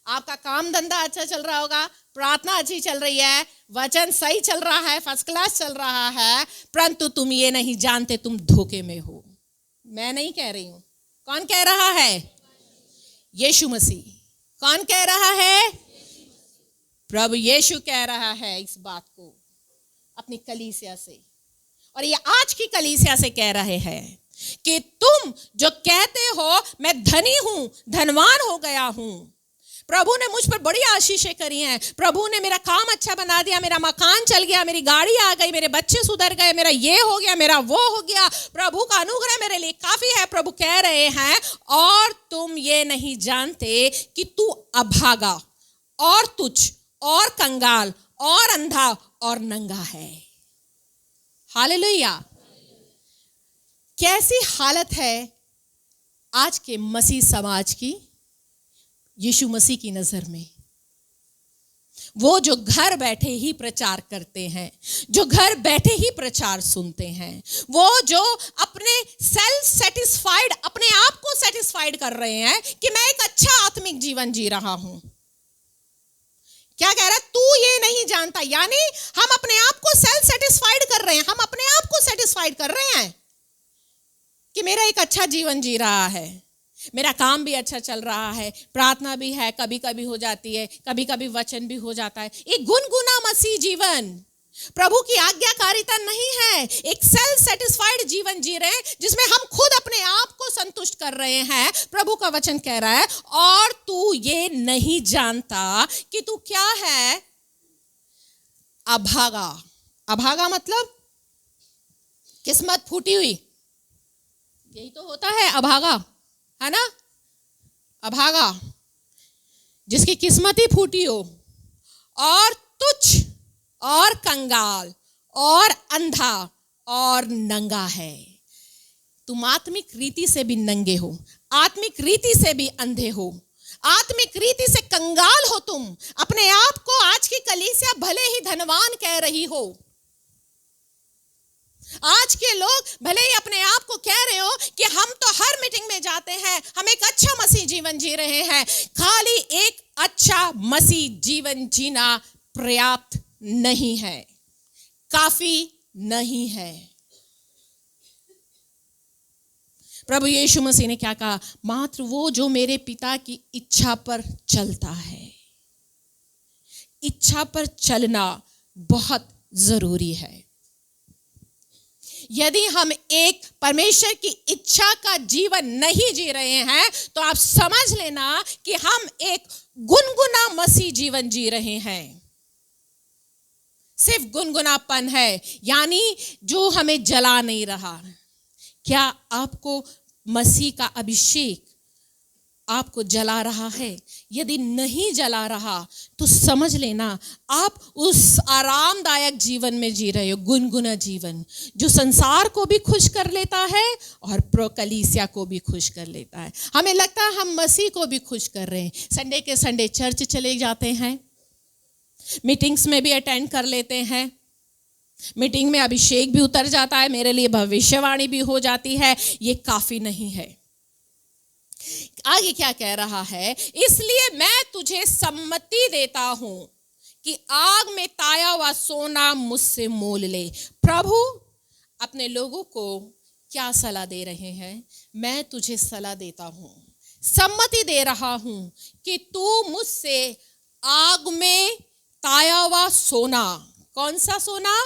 आपका काम धंधा अच्छा चल रहा होगा, प्रार्थना अच्छी चल रही है, वचन सही चल रहा है, फर्स्ट क्लास चल रहा है, परंतु तुम ये नहीं जानते तुम धोखे में हो। मैं नहीं कह रही हूं। कौन कह रहा है? यीशु मसीह। कौन कह रहा है? प्रभु यीशु कह रहा है इस बात को अपनी कलीसिया से, और ये आज की कलीसिया से कह रहे हैं कि तुम जो कहते हो मैं धनी हूं, धनवान हो गया हूं, प्रभु ने मुझ पर बड़ी आशीषें करी हैं, प्रभु ने मेरा काम अच्छा बना दिया, मेरा मकान चल गया, मेरी गाड़ी आ गई, मेरे बच्चे सुधर गए, मेरा ये हो गया, मेरा वो हो गया, प्रभु का अनुग्रह मेरे लिए काफी है। प्रभु कह रहे हैं और तुम ये नहीं जानते कि तू अभागा और तुच्छ और कंगाल और अंधा और नंगा है। हालेलुया। कैसी हालत है आज के मसीह समाज की यीशु मसीह की नजर में? वो जो घर बैठे ही प्रचार करते हैं, जो घर बैठे ही प्रचार सुनते हैं, वो जो अपने सेल्फ सेटिस्फाइड, अपने आप को सेटिस्फाइड कर रहे हैं कि मैं एक अच्छा आत्मिक जीवन जी रहा हूं। क्या कह रहा है? तू ये नहीं जानता, यानी हम अपने आप को सेल्फ सेटिस्फाइड कर रहे हैं, हम अपने आप को सेटिस्फाइड कर रहे हैं कि मेरा एक अच्छा जीवन जी रहा है, मेरा काम भी अच्छा चल रहा है, प्रार्थना भी है, कभी कभी हो जाती है, कभी कभी वचन भी हो जाता है। एक गुनगुना मसीह जीवन प्रभु की आज्ञाकारिता नहीं है, एक सेल्फ सेटिस्फाइड जीवन जी रहे हैं जिसमें हम खुद अपने आप को संतुष्ट कर रहे हैं। प्रभु का वचन कह रहा है और तू ये नहीं जानता कि तू क्या है? अभागा। अभागा मतलब किस्मत फूटी हुई, यही तो होता है अभागा, है ना? अभागा जिसकी किस्मत ही फूटी हो, और तुच्छ और कंगाल और अंधा और नंगा है। तुम आत्मिक रीति से भी नंगे हो, आत्मिक रीति से भी अंधे हो, आत्मिक रीति से कंगाल हो। तुम अपने आप को आज की कलीसिया भले ही धनवान कह रही हो, आज के लोग भले ही अपने आप को कह रहे हो कि हम तो हर मीटिंग में जाते हैं, हम एक अच्छा मसीह जीवन जी रहे हैं, खाली एक अच्छा मसीह जीवन जीना पर्याप्त नहीं है, काफी नहीं है। प्रभु यीशु मसीह ने क्या कहा? मात्र वो जो मेरे पिता की इच्छा पर चलता है। इच्छा पर चलना बहुत जरूरी है। यदि हम एक परमेश्वर की इच्छा का जीवन नहीं जी रहे हैं तो आप समझ लेना कि हम एक गुनगुना मसीह जीवन जी रहे हैं। सिर्फ गुनगुनापन है, यानी जो हमें जला नहीं रहा। क्या आपको मसीह का अभिषेक आपको जला रहा है? यदि नहीं जला रहा तो समझ लेना आप उस आरामदायक जीवन में जी रहे हो, गुनगुना जीवन, जो संसार को भी खुश कर लेता है और प्रोकलीसिया को भी खुश कर लेता है। हमें लगता है हम मसीह को भी खुश कर रहे हैं, संडे के संडे चर्च चले जाते हैं, मीटिंग्स में भी अटेंड कर लेते हैं, मीटिंग में अभिषेक भी उतर जाता है, मेरे लिए भविष्यवाणी भी हो जाती है। ये काफी नहीं है। आगे क्या कह रहा है? इसलिए मैं तुझे सम्मति देता हूं कि आग में ताया हुआ सोना मुझसे मोल ले। प्रभु अपने लोगों को क्या सलाह दे रहे हैं? मैं तुझे सलाह देता हूं, सम्मति दे रहा हूं कि तू मुझसे आग में ताया हुआ सोना, कौन सा सोना?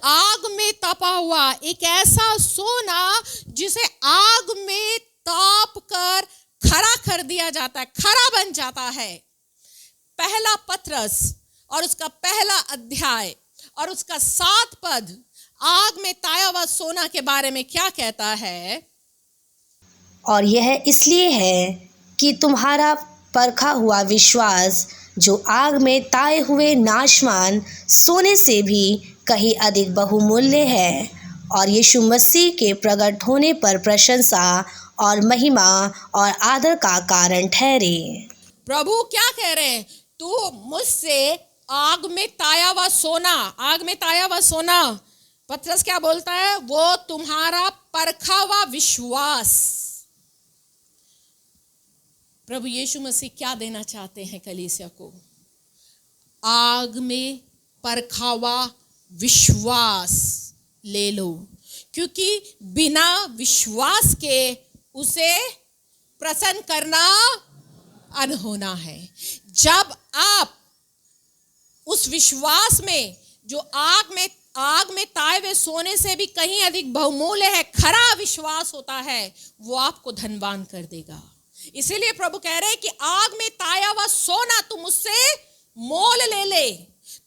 आग में तपा हुआ, एक ऐसा सोना जिसे आग में ताप कर खरा कर दिया जाता है, खरा बन जाता है। पहला पत्रस और उसका पहला अध्याय और उसका 7 पद आग में ताया हुआ सोना के बारे में क्या कहता है? और यह इसलिए है कि तुम्हारा परखा हुआ विश्वास, जो आग में ताए हुए नाशवान सोने से भी कहीं अधिक बहुमूल्य है, और यीशु मसीह के प्रकट होने पर प्रशंसा और महिमा और आदर का कारण ठहरे। प्रभु क्या कह रहे हैं? तू मुझसे आग में ताया हुआ सोना, आग में ताया हुआ सोना, पतरस क्या बोलता है? वो तुम्हारा परखा हुआ विश्वास। प्रभु यीशु मसीह क्या देना चाहते हैं कलीसिया को? आग में परखा हुआ विश्वास ले लो, क्योंकि बिना विश्वास के उसे प्रसन्न करना अनहोना है। जब आप उस विश्वास में जो आग में ताए हुए सोने से भी कहीं अधिक बहुमूल्य है, खरा विश्वास होता है, वो आपको धनवान कर देगा। इसीलिए प्रभु कह रहे हैं कि आग में ताया हुआ सोना तुम मुझसे मोल ले ले,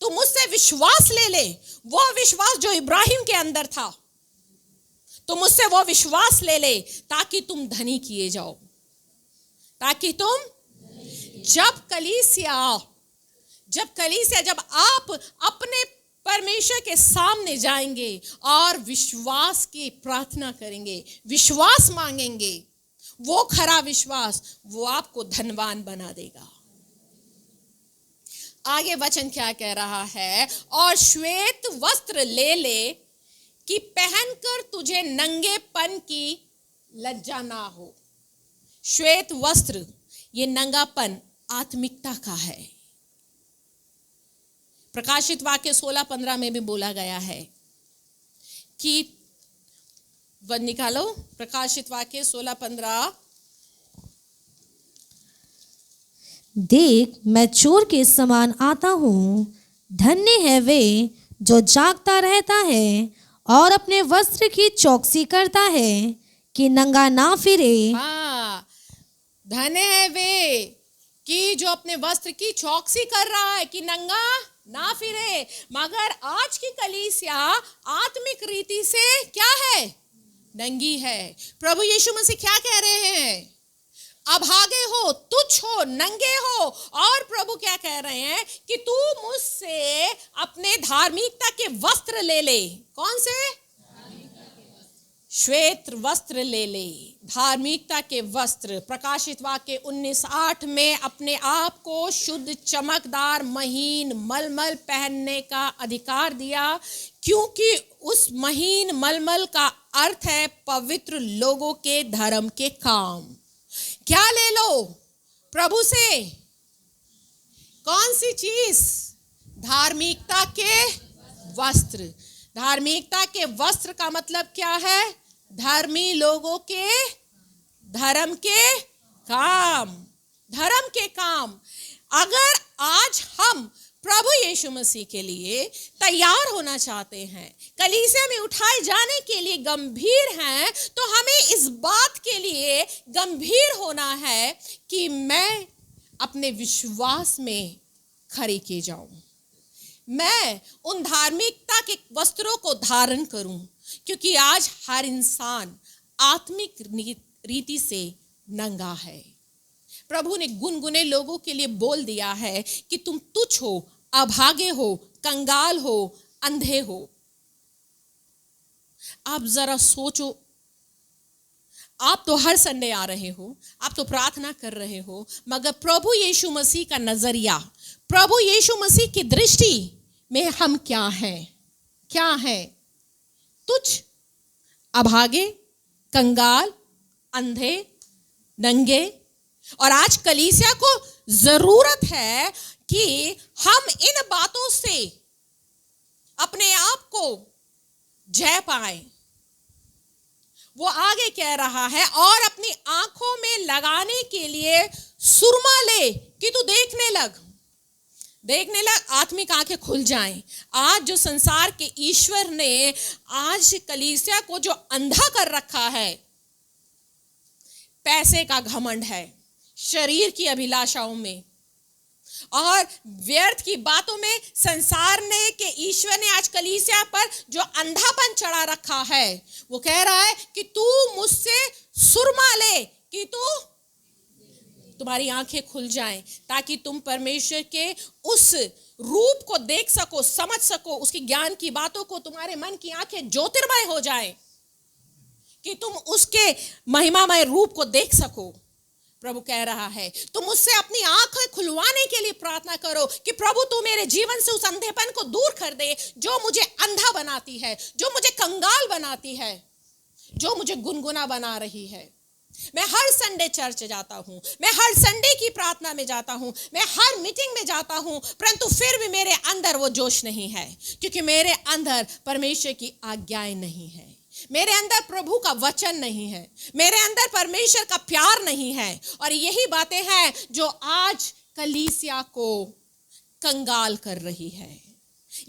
तुम मुझसे विश्वास ले ले। वो विश्वास जो इब्राहिम के अंदर था, तुम मुझसे वो विश्वास ले ले, ताकि तुम धनी किए जाओ, ताकि तुम जब आप अपने परमेश्वर के सामने जाएंगे और विश्वास की प्रार्थना करेंगे, विश्वास मांगेंगे, वो खरा विश्वास वो आपको धनवान बना देगा। आगे वचन क्या कह रहा है? और श्वेत वस्त्र ले ले कि पहनकर तुझे नंगेपन की लज्जा ना हो। श्वेत वस्त्र, ये नंगापन आत्मिकता का है। प्रकाशित वाक्य 16:15 में भी बोला गया है कि वन निकालो, प्रकाशित वाक्य 16:15। देख, मैं चोर के समान आता हूँ, धन्य है वे जो जागता रहता है और अपने वस्त्र की चौकसी करता है कि नंगा ना फिरे। हाँ, धन्य है वे कि जो अपने वस्त्र की चौकसी कर रहा है कि नंगा ना फिरे। मगर आज की कलीसिया आत्मिक रीति से क्या है? नंगी है। प्रभु यीशु मसीह क्या कह रहे हैं? अभागे हो, तुच्छ हो, नंगे हो। और प्रभु क्या कह रहे हैं कि तू मुझसे अपने धार्मिकता के वस्त्र ले ले। कौन से? श्वेत वस्त्र ले ले, धार्मिकता के वस्त्र। प्रकाशित वाक्य 19:8 में अपने आप को शुद्ध, चमकदार, महीन मलमल पहनने का अधिकार दिया, क्योंकि उस महीन मलमल का अर्थ है पवित्र लोगों के धर्म के काम। क्या ले लो प्रभु से? कौन सी चीज? धार्मिकता के वस्त्र। धार्मिकता के वस्त्र का मतलब क्या है? धर्मी लोगों के धर्म के काम। धर्म के काम। अगर आज हम प्रभु यीशु मसीह के लिए तैयार होना चाहते हैं, कलीसिया में उठाए जाने के लिए गंभीर हैं, तो हमें इस बात के लिए गंभीर होना है कि मैं अपने विश्वास में खड़ी की जाऊं, मैं उन धार्मिकता के वस्त्रों को धारण करूं, क्योंकि आज हर इंसान आत्मिक रीति से नंगा है। प्रभु ने गुनगुने लोगों के लिए बोल दिया है कि तुम तुच्छ हो, अभागे हो, कंगाल हो, अंधे हो। आप जरा सोचो, आप तो हर संडे आ रहे हो, आप तो प्रार्थना कर रहे हो, मगर प्रभु यीशु मसीह का नजरिया, प्रभु यीशु मसीह की दृष्टि में हम क्या हैं? क्या हैं? तुच्छ, अभागे, कंगाल, अंधे, नंगे। और आज कलीसिया को जरूरत है कि हम इन बातों से अपने आप को जय पाए। वो आगे कह रहा है, और अपनी आंखों में लगाने के लिए सुरमा ले कि तू देखने लग, आत्मिक आंखें खुल जाएं। आज जो संसार के ईश्वर ने आज कलीसिया को जो अंधा कर रखा है, पैसे का घमंड है, शरीर की अभिलाषाओं में, और व्यर्थ की बातों में संसार ने के ईश्वर ने आज कलीसिया पर जो अंधापन चढ़ा रखा है, वो कह रहा है कि तू मुझसे सुरमा ले, कि तुम्हारी आंखें खुल जाएं ताकि तुम परमेश्वर के उस रूप को देख सको, समझ सको, उसकी ज्ञान की बातों को, तुम्हारे मन की आंखें ज्योतिर्मय हो जाएं कि तुम उसके महिमामय रूप को देख सको। प्रभु कह रहा है तुम मुझसे अपनी आंखें खुलवाने के लिए प्रार्थना करो कि प्रभु तू मेरे जीवन से उस अंधेपन को दूर कर दे जो मुझे अंधा बनाती है, जो मुझे कंगाल बनाती है, जो मुझे गुनगुना बना रही है। मैं हर संडे चर्च जाता हूं, मैं हर संडे की प्रार्थना में जाता हूं, मैं हर मीटिंग में जाता हूं, परंतु फिर भी मेरे अंदर वो जोश नहीं है, क्योंकि मेरे अंदर परमेश्वर की आज्ञाएं नहीं है, मेरे अंदर प्रभु का वचन नहीं है, मेरे अंदर परमेश्वर का प्यार नहीं है। और यही बातें हैं जो आज कलीसिया को कंगाल कर रही है,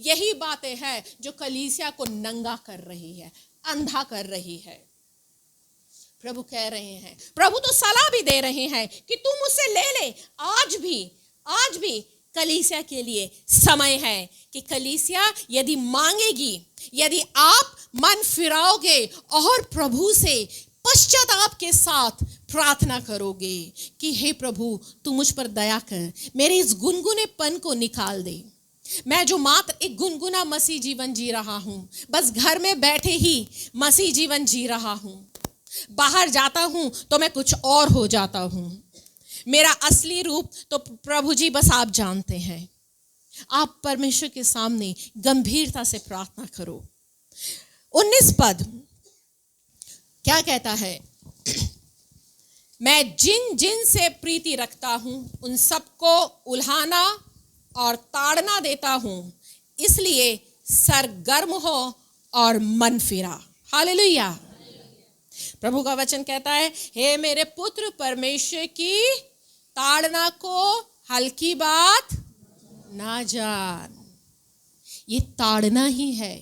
यही बातें हैं जो कलीसिया को नंगा कर रही है, अंधा कर रही है। प्रभु कह रहे हैं, प्रभु तो सलाह भी दे रहे हैं कि तू मुझसे ले ले। आज भी कलीसिया के लिए समय है कि कलीसिया यदि मांगेगी, यदि आप मन फिराओगे और प्रभु से पश्चाताप के साथ प्रार्थना करोगे कि हे प्रभु तू मुझ पर दया कर, मेरे इस गुनगुनेपन को निकाल दे। मैं जो मात्र एक गुनगुना मसीह जीवन जी रहा हूं, बस घर में बैठे ही मसीह जीवन जी रहा हूं, बाहर जाता हूं तो मैं कुछ और हो जाता हूं, मेरा असली रूप तो प्रभु जी बस आप जानते हैं। आप परमेश्वर के सामने गंभीरता से प्रार्थना करो। 19 पद क्या कहता है? मैं जिन जिन से प्रीति रखता हूं उन सबको उल्हाना और ताड़ना देता हूं, इसलिए सरगर्म हो और मन फिरा। हालेलुया। प्रभु का वचन कहता है, हे मेरे पुत्र, परमेश्वर की ताड़ना को हल्की बात ना जान। ये ताड़ना ही है।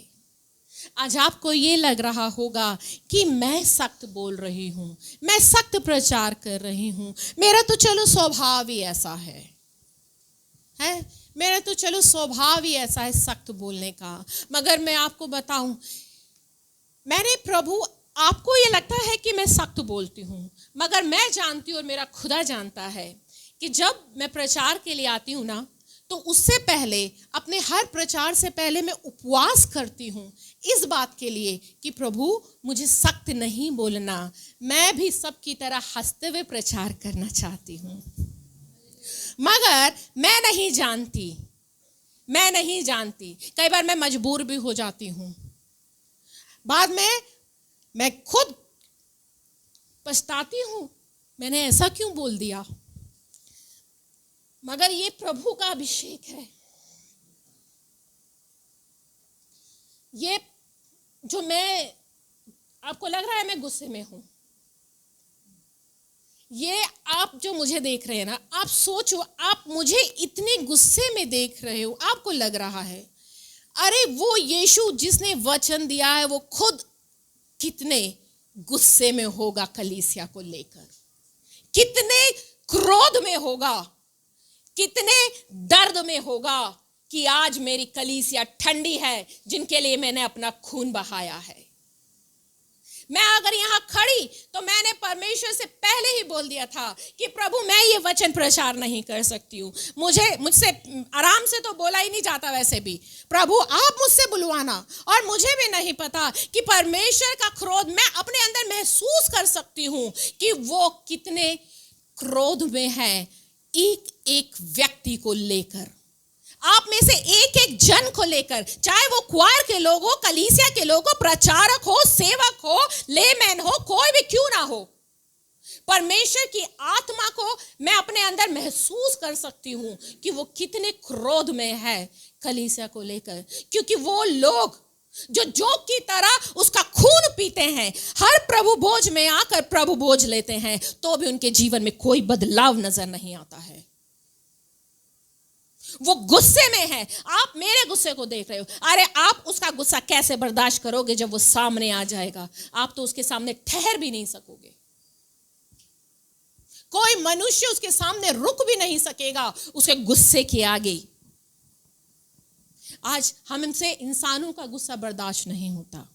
आज आपको ये लग रहा होगा कि मैं सख्त बोल रही हूं, मैं सख्त प्रचार कर रही हूं, मेरा तो चलो स्वभाव ही ऐसा है, मेरा तो चलो स्वभाव ही ऐसा है सख्त बोलने का। मगर मैं आपको बताऊं, मैंने प्रभु, आपको ये लगता है कि मैं सख्त बोलती हूँ, मगर मैं जानती हूँ और मेरा खुदा जानता है कि जब मैं प्रचार के लिए आती हूँ ना, तो उससे पहले, अपने हर प्रचार से पहले मैं उपवास करती हूँ इस बात के लिए कि प्रभु मुझे सख्त नहीं बोलना, मैं भी सबकी तरह हंसते हुए प्रचार करना चाहती हूँ। मगर मैं नहीं जानती, कई बार मैं मजबूर भी हो जाती हूँ, बाद में मैं खुद पछताती हूँ, मैंने ऐसा क्यों बोल दिया। मगर ये प्रभु का अभिषेक है, ये जो मैं, आपको लग रहा है मैं गुस्से में हूं, ये आप जो मुझे देख रहे हैं ना, आप सोचो, आप मुझे इतने गुस्से में देख रहे हो, आपको लग रहा है अरे वो यीशु जिसने वचन दिया है वो खुद कितने गुस्से में होगा कलीसिया को लेकर, कितने क्रोध में होगा, कितने दर्द में होगा कि आज मेरी कलीसिया ठंडी है जिनके लिए मैंने अपना खून बहाया है। मैं अगर यहाँ खड़ी तो मैंने परमेश्वर से पहले ही बोल दिया था कि प्रभु मैं ये वचन प्रचार नहीं कर सकती हूँ, मुझसे आराम से तो बोला ही नहीं जाता, वैसे भी प्रभु आप मुझसे बुलवाना। और मुझे भी नहीं पता कि परमेश्वर का क्रोध मैं अपने अंदर महसूस कर सकती हूँ कि वो कितने क्रोध में है एक एक व्यक्ति को लेकर, आप में से एक एक जन को लेकर, चाहे वो क्वायर के लोग हो, कलीसिया के लोग हो, प्रचारक हो, सेवक हो, लेमैन हो, कोई भी क्यों ना हो, परमेश्वर की आत्मा को मैं अपने अंदर महसूस कर सकती हूँ कि वो कितने क्रोध में है कलीसिया को लेकर। क्योंकि वो लोग जो जोक की तरह उसका खून पीते हैं, हर प्रभु भोज में आकर प्रभु भोज लेते हैं, तो भी उनके जीवन में कोई बदलाव नजर नहीं आता है। वो गुस्से में है। आप मेरे गुस्से को देख रहे हो, अरे आप उसका गुस्सा कैसे बर्दाश्त करोगे जब वो सामने आ जाएगा, आप तो उसके सामने ठहर भी नहीं सकोगे। कोई मनुष्य उसके सामने रुक भी नहीं सकेगा उसके गुस्से के आगे। आज हमसे इंसानों का गुस्सा बर्दाश्त नहीं होता।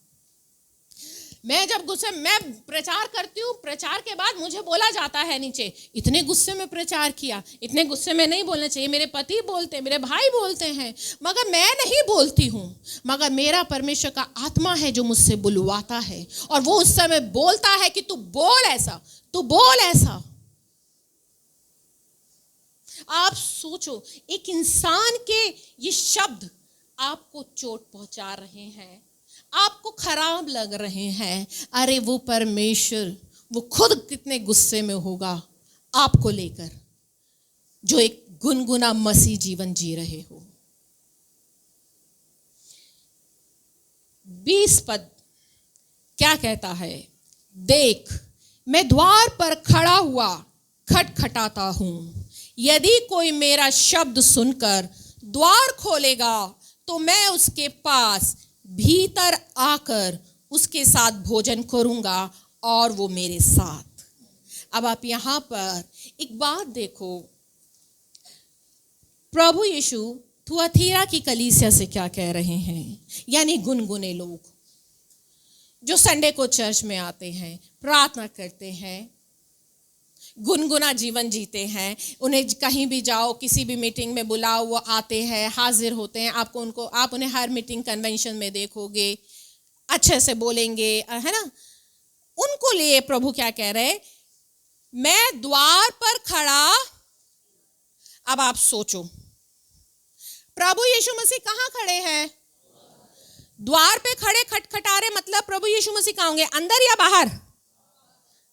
मैं जब गुस्से मैं प्रचार करती हूँ, प्रचार के बाद मुझे बोला जाता है नीचे, इतने गुस्से में प्रचार किया, इतने गुस्से में नहीं बोलना चाहिए। मेरे पति बोलते हैं, मेरे भाई बोलते हैं, मगर मैं नहीं बोलती हूँ। मगर मेरा परमेश्वर का आत्मा है जो मुझसे बुलवाता है और वो उस समय बोलता है कि तू बोल ऐसा, तू बोल ऐसा। आप सोचो, एक इंसान के ये शब्द आपको चोट पहुंचा रहे हैं, आपको खराब लग रहे हैं। अरे वो परमेश्वर, वो खुद कितने गुस्से में होगा आपको लेकर, जो एक गुनगुना मसीह जीवन जी रहे हो। 20 पद क्या कहता है? देख, मैं द्वार पर खड़ा हुआ खटखटाता हूं, यदि कोई मेरा शब्द सुनकर द्वार खोलेगा तो मैं उसके पास भीतर आकर उसके साथ भोजन करूंगा और वो मेरे साथ। अब आप यहां पर एक बात देखो, प्रभु यीशु थुआतीरा की कलीसिया से क्या कह रहे हैं? यानी गुनगुने लोग जो संडे को चर्च में आते हैं, प्रार्थना करते हैं, गुनगुना जीवन जीते हैं। उन्हें कहीं भी जाओ, किसी भी मीटिंग में बुलाओ, वो आते हैं, हाजिर होते हैं। आप उन्हें हर मीटिंग कन्वेंशन में देखोगे, अच्छे से बोलेंगे, है ना। उनको लिए प्रभु क्या कह रहे हैं? मैं द्वार पर खड़ा। अब आप सोचो, प्रभु यीशु मसीह कहाँ खड़े हैं? द्वार पे खड़े खटखटा रहे, मतलब प्रभु यीशु मसीह कहाँ होंगे? अंदर या बाहर?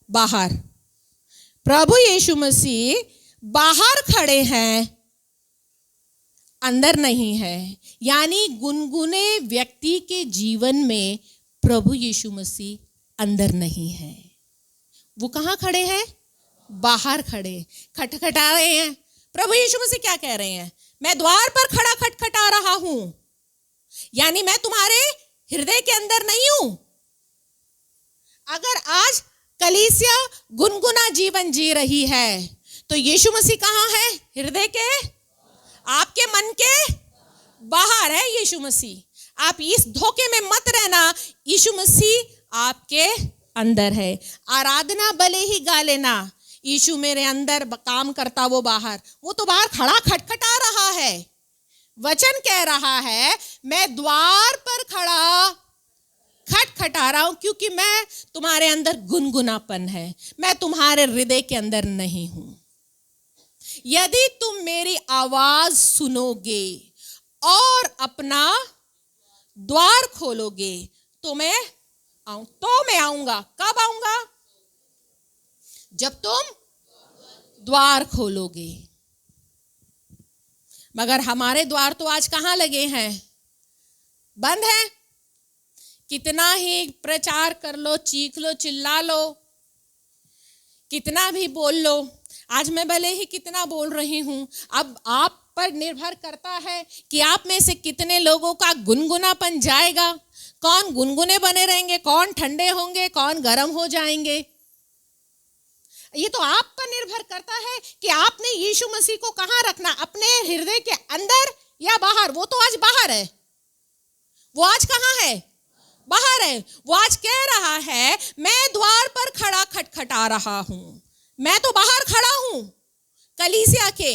बाहर। प्रभु यीशु मसीह बाहर खड़े हैं, अंदर नहीं है। यानी गुनगुने व्यक्ति के जीवन में प्रभु यीशु मसीह अंदर नहीं है। वो कहाँ खड़े हैं? बाहर खड़े खटखटा रहे हैं। प्रभु यीशु मसीह क्या कह रहे हैं? मैं द्वार पर खड़ा खटखटा रहा हूं, यानी मैं तुम्हारे हृदय के अंदर नहीं हूं। अगर आज कलीसिया गुनगुना जीवन जी रही है तो यीशु मसीह कहाँ है? हृदय के, आपके मन के बाहर है यीशु मसीह। आप इस धोखे में मत रहना, यीशु मसीह आपके अंदर है। आराधना भले ही गा लेना, यीशु मेरे अंदर काम करता, वो बाहर, वो तो बाहर खड़ा खटखटा रहा है। वचन कह रहा है मैं द्वार पर खड़ा खटखटा रहा हूं, क्योंकि मैं तुम्हारे अंदर गुनगुनापन है, मैं तुम्हारे हृदय के अंदर नहीं हूं। यदि तुम मेरी आवाज सुनोगे और अपना द्वार खोलोगे तो मैं आऊंगा। कब आऊंगा? जब तुम द्वार खोलोगे। मगर हमारे द्वार तो आज कहां लगे हैं? बंद है। कितना ही प्रचार कर लो, चीख लो, चिल्ला लो, कितना भी बोल लो। आज मैं भले ही कितना बोल रही हूं, अब आप पर निर्भर करता है कि आप में से कितने लोगों का गुनगुनापन जाएगा। कौन गुनगुने बने रहेंगे, कौन ठंडे होंगे, कौन गर्म हो जाएंगे। ये तो आप पर निर्भर करता है कि आपने यीशु मसीह को कहां रखना, अपने हृदय के अंदर या बाहर। वो तो आज बाहर है, वो आज कहां है? बाहर है। वो आज कह रहा है मैं द्वार पर खड़ा खटखटा रहा हूं। मैं तो बाहर खड़ा हूं कलीसिया के।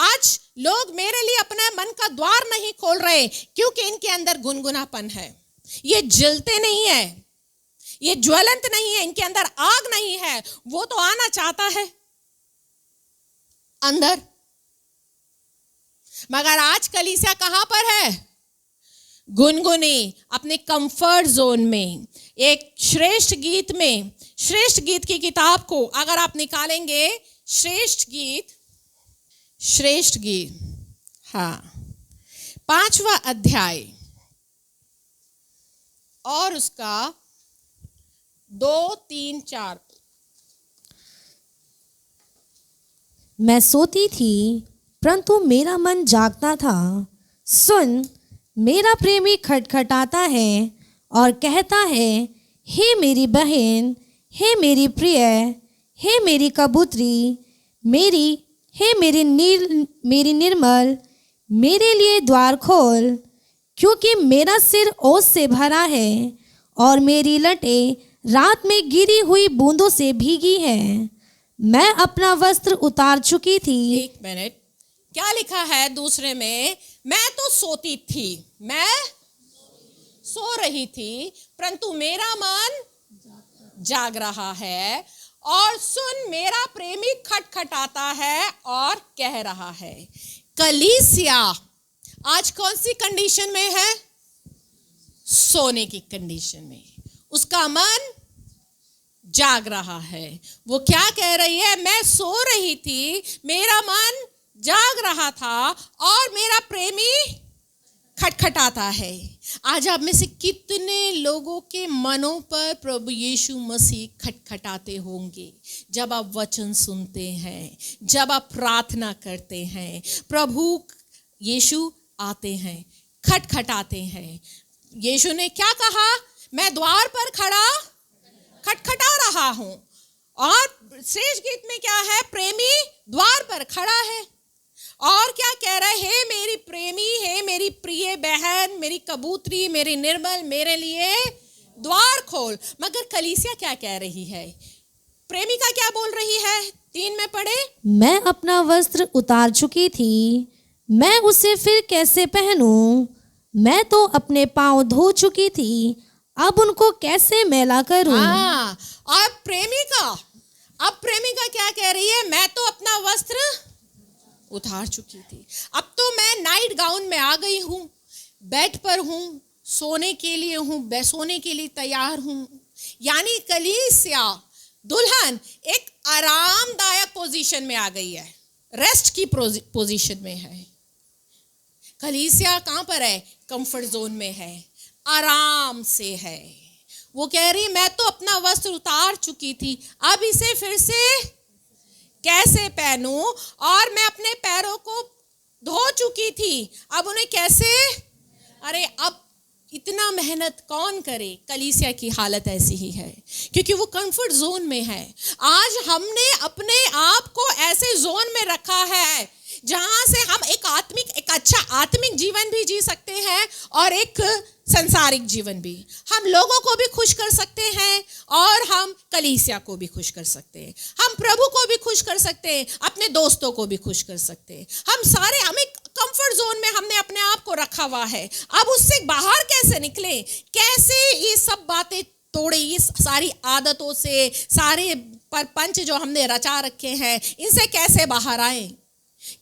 आज लोग मेरे लिए अपने मन का द्वार नहीं खोल रहे, क्योंकि इनके अंदर गुनगुनापन है। ये जलते नहीं है, ये ज्वलंत नहीं है, इनके अंदर आग नहीं है। वो तो आना चाहता है अंदर, मगर आज कलीसिया कहां पर है? गुनगुने अपने कंफर्ट जोन में। एक श्रेष्ठ गीत में, श्रेष्ठ गीत की किताब को अगर आप निकालेंगे, श्रेष्ठ गीत, हाँ, 5वां अध्याय और उसका 2, 3, 4। मैं सोती थी परंतु मेरा मन जागता था। सुन, मेरा प्रेमी खटखटाता है और कहता है, हे मेरी बहन, हे मेरी प्रिय, हे मेरी कबूतरी, मेरी निर्मल, मेरे लिए द्वार खोल, क्योंकि मेरा सिर ओस से भरा है और मेरी लटें रात में गिरी हुई बूंदों से भीगी हैं। मैं अपना वस्त्र उतार चुकी थी। एक मिनट, क्या लिखा है दूसरे में? मैं तो सोती थी, मैं सो रही थी, परंतु मेरा मन जाग रहा है, और सुन मेरा प्रेमी खटखटाता है और कह रहा है। कलीसिया आज कौन सी कंडीशन में है? सोने की कंडीशन में। उसका मन जाग रहा है। वो क्या कह रही है? मैं सो रही थी, मेरा मन जाग रहा था और मेरा प्रेमी खटखटाता है। आज आप में से कितने लोगों के मनों पर प्रभु यीशु मसीह खटखटाते होंगे जब आप वचन सुनते हैं, जब आप प्रार्थना करते हैं? प्रभु यीशु आते हैं, खटखटाते हैं। यीशु ने क्या कहा? मैं द्वार पर खड़ा खटखटा रहा हूं। और श्रेष्ठ गीत में क्या है? प्रेमी द्वार पर खड़ा है और क्या कह रहा है? हे मेरी प्रेमी, हे मेरी प्रिय बहन, मेरी कबूतरी, मेरी निर्मल, मेरे लिए द्वार खोल। मगर कलीसिया क्या कह रही है? प्रेमिका क्या बोल रही है? 3 में पढ़े। मैं अपना वस्त्र उतार चुकी थी, मैं उसे फिर कैसे पहनूं? मैं तो अपने पांव धो चुकी थी, अब उनको कैसे मैला करूं? अब प्रेमिका क्या कह रही है? मैं तो अपना वस्त्र उतार चुकी थी, अब तो मैं नाइट गाउन में आ गई हूं, बेड पर हूं, सोने के लिए हूं, सोने के लिए तैयार हूं। यानी कलीसिया दुल्हन एक आरामदायक पोजीशन में आ गई है, रेस्ट की पोजीशन में है। कलीसिया कहां पर है? कंफर्ट जोन में है, आराम से है। वो कह रही मैं तो अपना वस्त्र उतार चुकी थी, अब इसे फिर से कैसे पहनूं? और मैं अपने पैरों को धो चुकी थी, अब उन्हें कैसे? अरे अब इतना मेहनत कौन करे? कलीसिया की हालत ऐसी ही है क्योंकि वो कंफर्ट जोन में है। आज हमने अपने आप को ऐसे जोन में रखा है जहां से हम एक अच्छा आत्मिक जीवन भी जी सकते हैं और एक संसारिक जीवन भी। हम लोगों को भी खुश कर सकते हैं और हम कलीसिया को भी खुश कर सकते हैं, हम प्रभु को भी खुश कर सकते हैं, अपने दोस्तों को भी खुश कर सकते हैं। हम एक कंफर्ट जोन में हमने अपने आप को रखा हुआ है। अब उससे बाहर कैसे निकले? कैसे ये सब बातें तोड़े? ये सारी आदतों से, सारे परपंच जो हमने रचा रखे हैं, इनसे कैसे बाहर आए?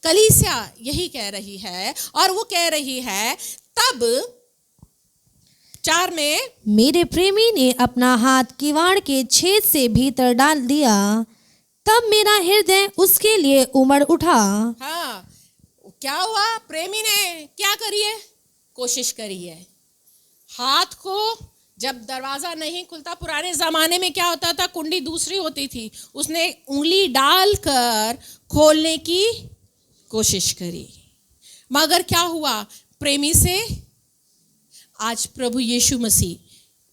कलीसिया यही कह रही है। और वो कह रही है तब 4 में, मेरे प्रेमी ने अपना हाथ किवाड़ के छेद से भीतर डाल दिया, तब मेरा हृदय उसके लिए उमड़ उठा। हाँ, क्या हुआ? प्रेमी ने क्या करी है? कोशिश करी है। हाथ को जब दरवाजा नहीं खुलता, पुराने जमाने में क्या होता था? कुंडी दूसरी होती थी, उसने उंगली डालकर खोलने की कोशिश करी, मगर क्या हुआ? प्रेमी से आज प्रभु यीशु मसीह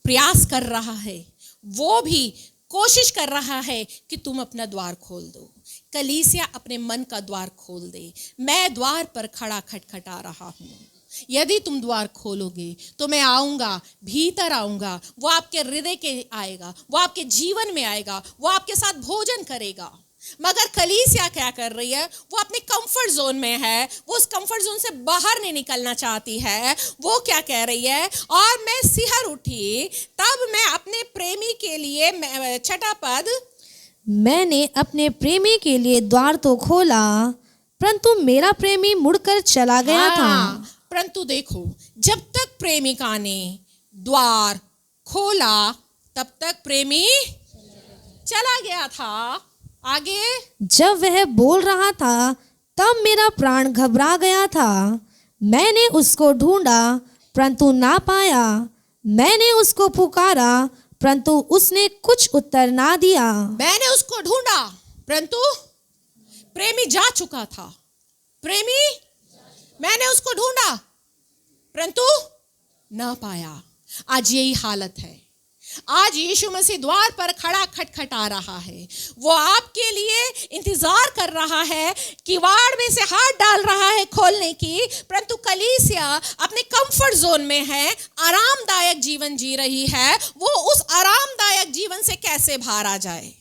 प्रयास कर रहा है, वो भी कोशिश कर रहा है कि तुम अपना द्वार खोल दो। कलीसिया अपने मन का द्वार खोल दे। मैं द्वार पर खड़ा खटखटा रहा हूँ, यदि तुम द्वार खोलोगे तो मैं आऊँगा, भीतर आऊँगा, वो आपके हृदय के आएगा, वो आपके जीवन में आएगा, वो आपके साथ भोजन करेगा। मगर कलीसिया क्या कर रही है? वो अपने कंफर्ट जोन में है, वो उस कंफर्ट जोन से बाहर नहीं निकलना चाहती है। वो क्या कह रही है? और मैं सिहर उठी, तब मैं अपने प्रेमी के लिए, 6वां पद, मैंने अपने प्रेमी के लिए द्वार तो खोला, परंतु मेरा प्रेमी मुड़कर चला गया था। परंतु देखो, जब तक प्रेमिका ने द्वार खोला तब तक प्रेमी चला गया था। आगे, जब वह बोल रहा था तब मेरा प्राण घबरा गया था। मैंने उसको ढूंढा परंतु ना पाया, मैंने उसको पुकारा परंतु उसने कुछ उत्तर ना दिया। मैंने उसको ढूंढा परंतु प्रेमी जा चुका था। मैंने उसको ढूंढा परंतु ना पाया। आज यही हालत है। आज यीशु मसीह द्वार पर खड़ा खटखटा रहा है। वो आपके लिए इंतजार कर रहा है, किवाड़ में से हाथ डाल रहा है खोलने की, परंतु कलीसिया अपने कंफर्ट जोन में है, आरामदायक जीवन जी रही है। वो उस आरामदायक जीवन से कैसे बाहर आ जाए?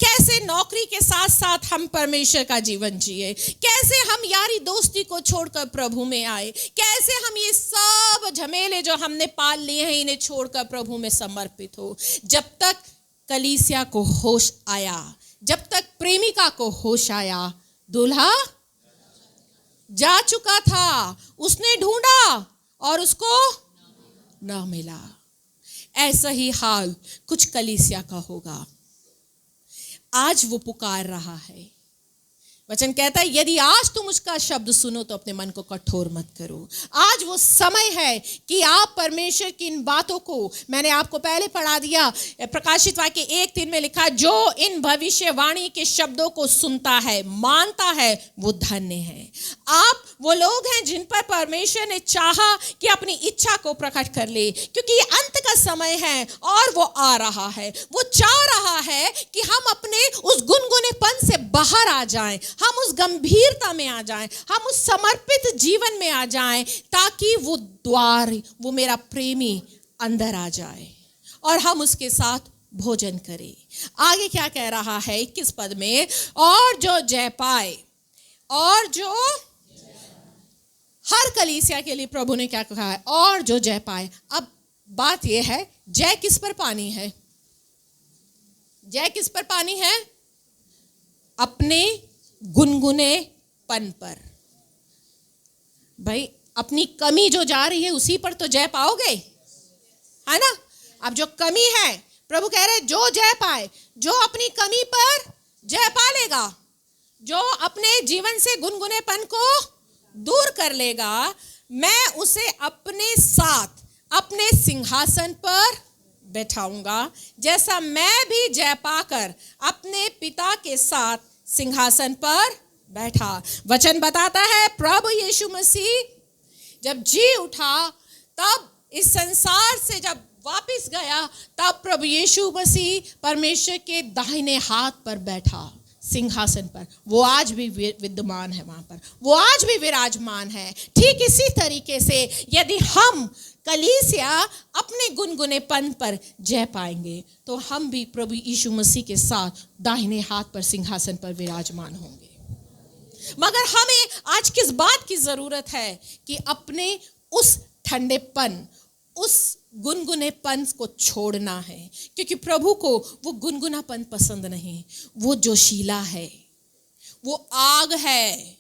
कैसे नौकरी के साथ साथ हम परमेश्वर का जीवन जिए? कैसे हम यारी दोस्ती को छोड़कर प्रभु में आए? कैसे हम ये सब झमेले जो हमने पाल लिए हैं इन्हें छोड़कर प्रभु में समर्पित हो? जब तक कलीसिया को होश आया, जब तक प्रेमिका को होश आया, दूल्हा जा चुका था, उसने ढूंढा और उसको ना मिला। ऐसा ही हाल कुछ कलीसिया का होगा। आज वो पुकार रहा है। वचन कहता है यदि आज तुम उसका शब्द सुनो तो अपने मन को कठोर मत करो। आज वो समय है कि आप परमेश्वर की इन बातों को, मैंने आपको पहले पढ़ा दिया, प्रकाशित वाक्य 1:3 में लिखा, जो इन भविष्यवाणी के शब्दों को सुनता है, मानता है, वो धन्य है। आप वो लोग हैं जिन पर परमेश्वर ने चाहा कि अपनी इच्छा को प्रकट कर ले, क्योंकि ये अंत का समय है और वो आ रहा है। वो चाह रहा है कि हम अपने उस गुनगुनेपन से बाहर आ जाएं, हम उस गंभीरता में आ जाएं, हम उस समर्पित जीवन में आ जाएं, ताकि वो द्वार, वो मेरा प्रेमी अंदर आ जाए और हम उसके साथ भोजन करें। आगे क्या कह रहा है 21 पद में, और जो जय पाए, और जो हर कलीसिया के लिए प्रभु ने क्या कहा है, और जो जय पाए। अब बात यह है, जय किस पर पानी है? जय किस पर पानी है? अपने गुनगुनेपन पर। भाई अपनी कमी जो जा रही है उसी पर तो जय पाओगे, है ना? अब जो कमी है, प्रभु कह रहे जो जय पाए, जो अपनी कमी पर जय पा लेगा, जो अपने जीवन से गुनगुनेपन को दूर कर लेगा, मैं उसे अपने साथ अपने सिंहासन पर बैठाऊंगा, जैसा मैं भी जय पाकर अपने पिता के साथ सिंहासन पर बैठा। वचन बताता है प्रभु यीशु मसीह जब जी उठा, तब इस संसार से जब वापस गया, तब प्रभु यीशु मसीह परमेश्वर के दाहिने हाथ पर बैठा सिंहासन पर। वो आज भी विद्यमान है वहां पर, वो आज भी विराजमान है। ठीक इसी तरीके से यदि हम कलीसिया अपने गुनगुनेपन पर जय पाएंगे, तो हम भी प्रभु यीशु मसीह के साथ दाहिने हाथ पर सिंहासन पर विराजमान होंगे। मगर हमें आज किस बात की जरूरत है कि अपने उस ठंडेपन, उस गुनगुनेपन को छोड़ना है, क्योंकि प्रभु को वो गुनगुनापन पसंद नहीं। वो जोशीला है, वो आग है,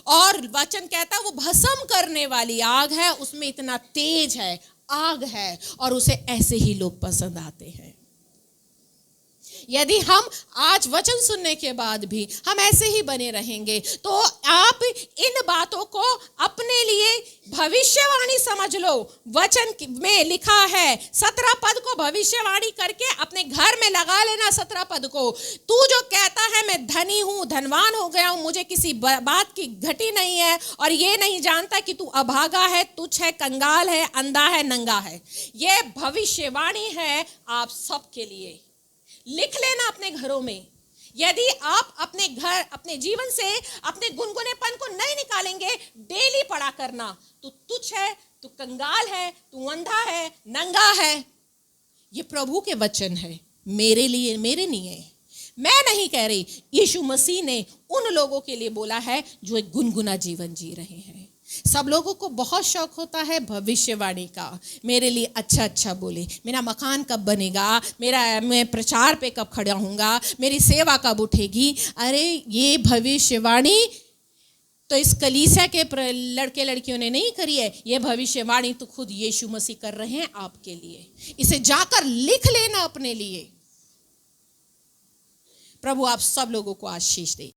और वचन कहता है वो भस्म करने वाली आग है, उसमें इतना तेज है, आग है, और उसे ऐसे ही लोग पसंद आते हैं। यदि हम आज वचन सुनने के बाद भी हम ऐसे ही बने रहेंगे, तो आप इन बातों को अपने लिए भविष्यवाणी समझ लो। वचन में लिखा है 17 पद को भविष्यवाणी करके अपने घर में लगा लेना। 17 पद को, तू जो कहता है मैं धनी हूं, धनवान हो गया हूं, मुझे किसी बात की घटी नहीं है, और ये नहीं जानता कि तू अभागा है, तुच्छ है, कंगाल है, अंधा है, नंगा है। ये भविष्यवाणी है आप सबके लिए। लिख लेना अपने घरों में। यदि आप अपने घर, अपने जीवन से अपने गुनगुनेपन को नहीं निकालेंगे, डेली पढ़ा करना, तू तुच्छ है, तू कंगाल है, तू अंधा है, नंगा है। ये प्रभु के वचन है, मेरे लिए, मेरे नहीं है। मैं नहीं कह रही, यीशु मसीह ने उन लोगों के लिए बोला है जो एक गुनगुना जीवन जी रहे हैं। सब लोगों को बहुत शौक होता है भविष्यवाणी का, मेरे लिए अच्छा अच्छा बोले, मेरा मकान कब बनेगा, मैं प्रचार पे कब खड़ा होऊंगा, मेरी सेवा कब उठेगी। अरे ये भविष्यवाणी तो इस कलीसिया के लड़के लड़कियों ने नहीं करी है, ये भविष्यवाणी तो खुद यीशु मसीह कर रहे हैं आपके लिए। इसे जाकर लिख लेना अपने लिए। प्रभु आप सब लोगों को आशीष दे।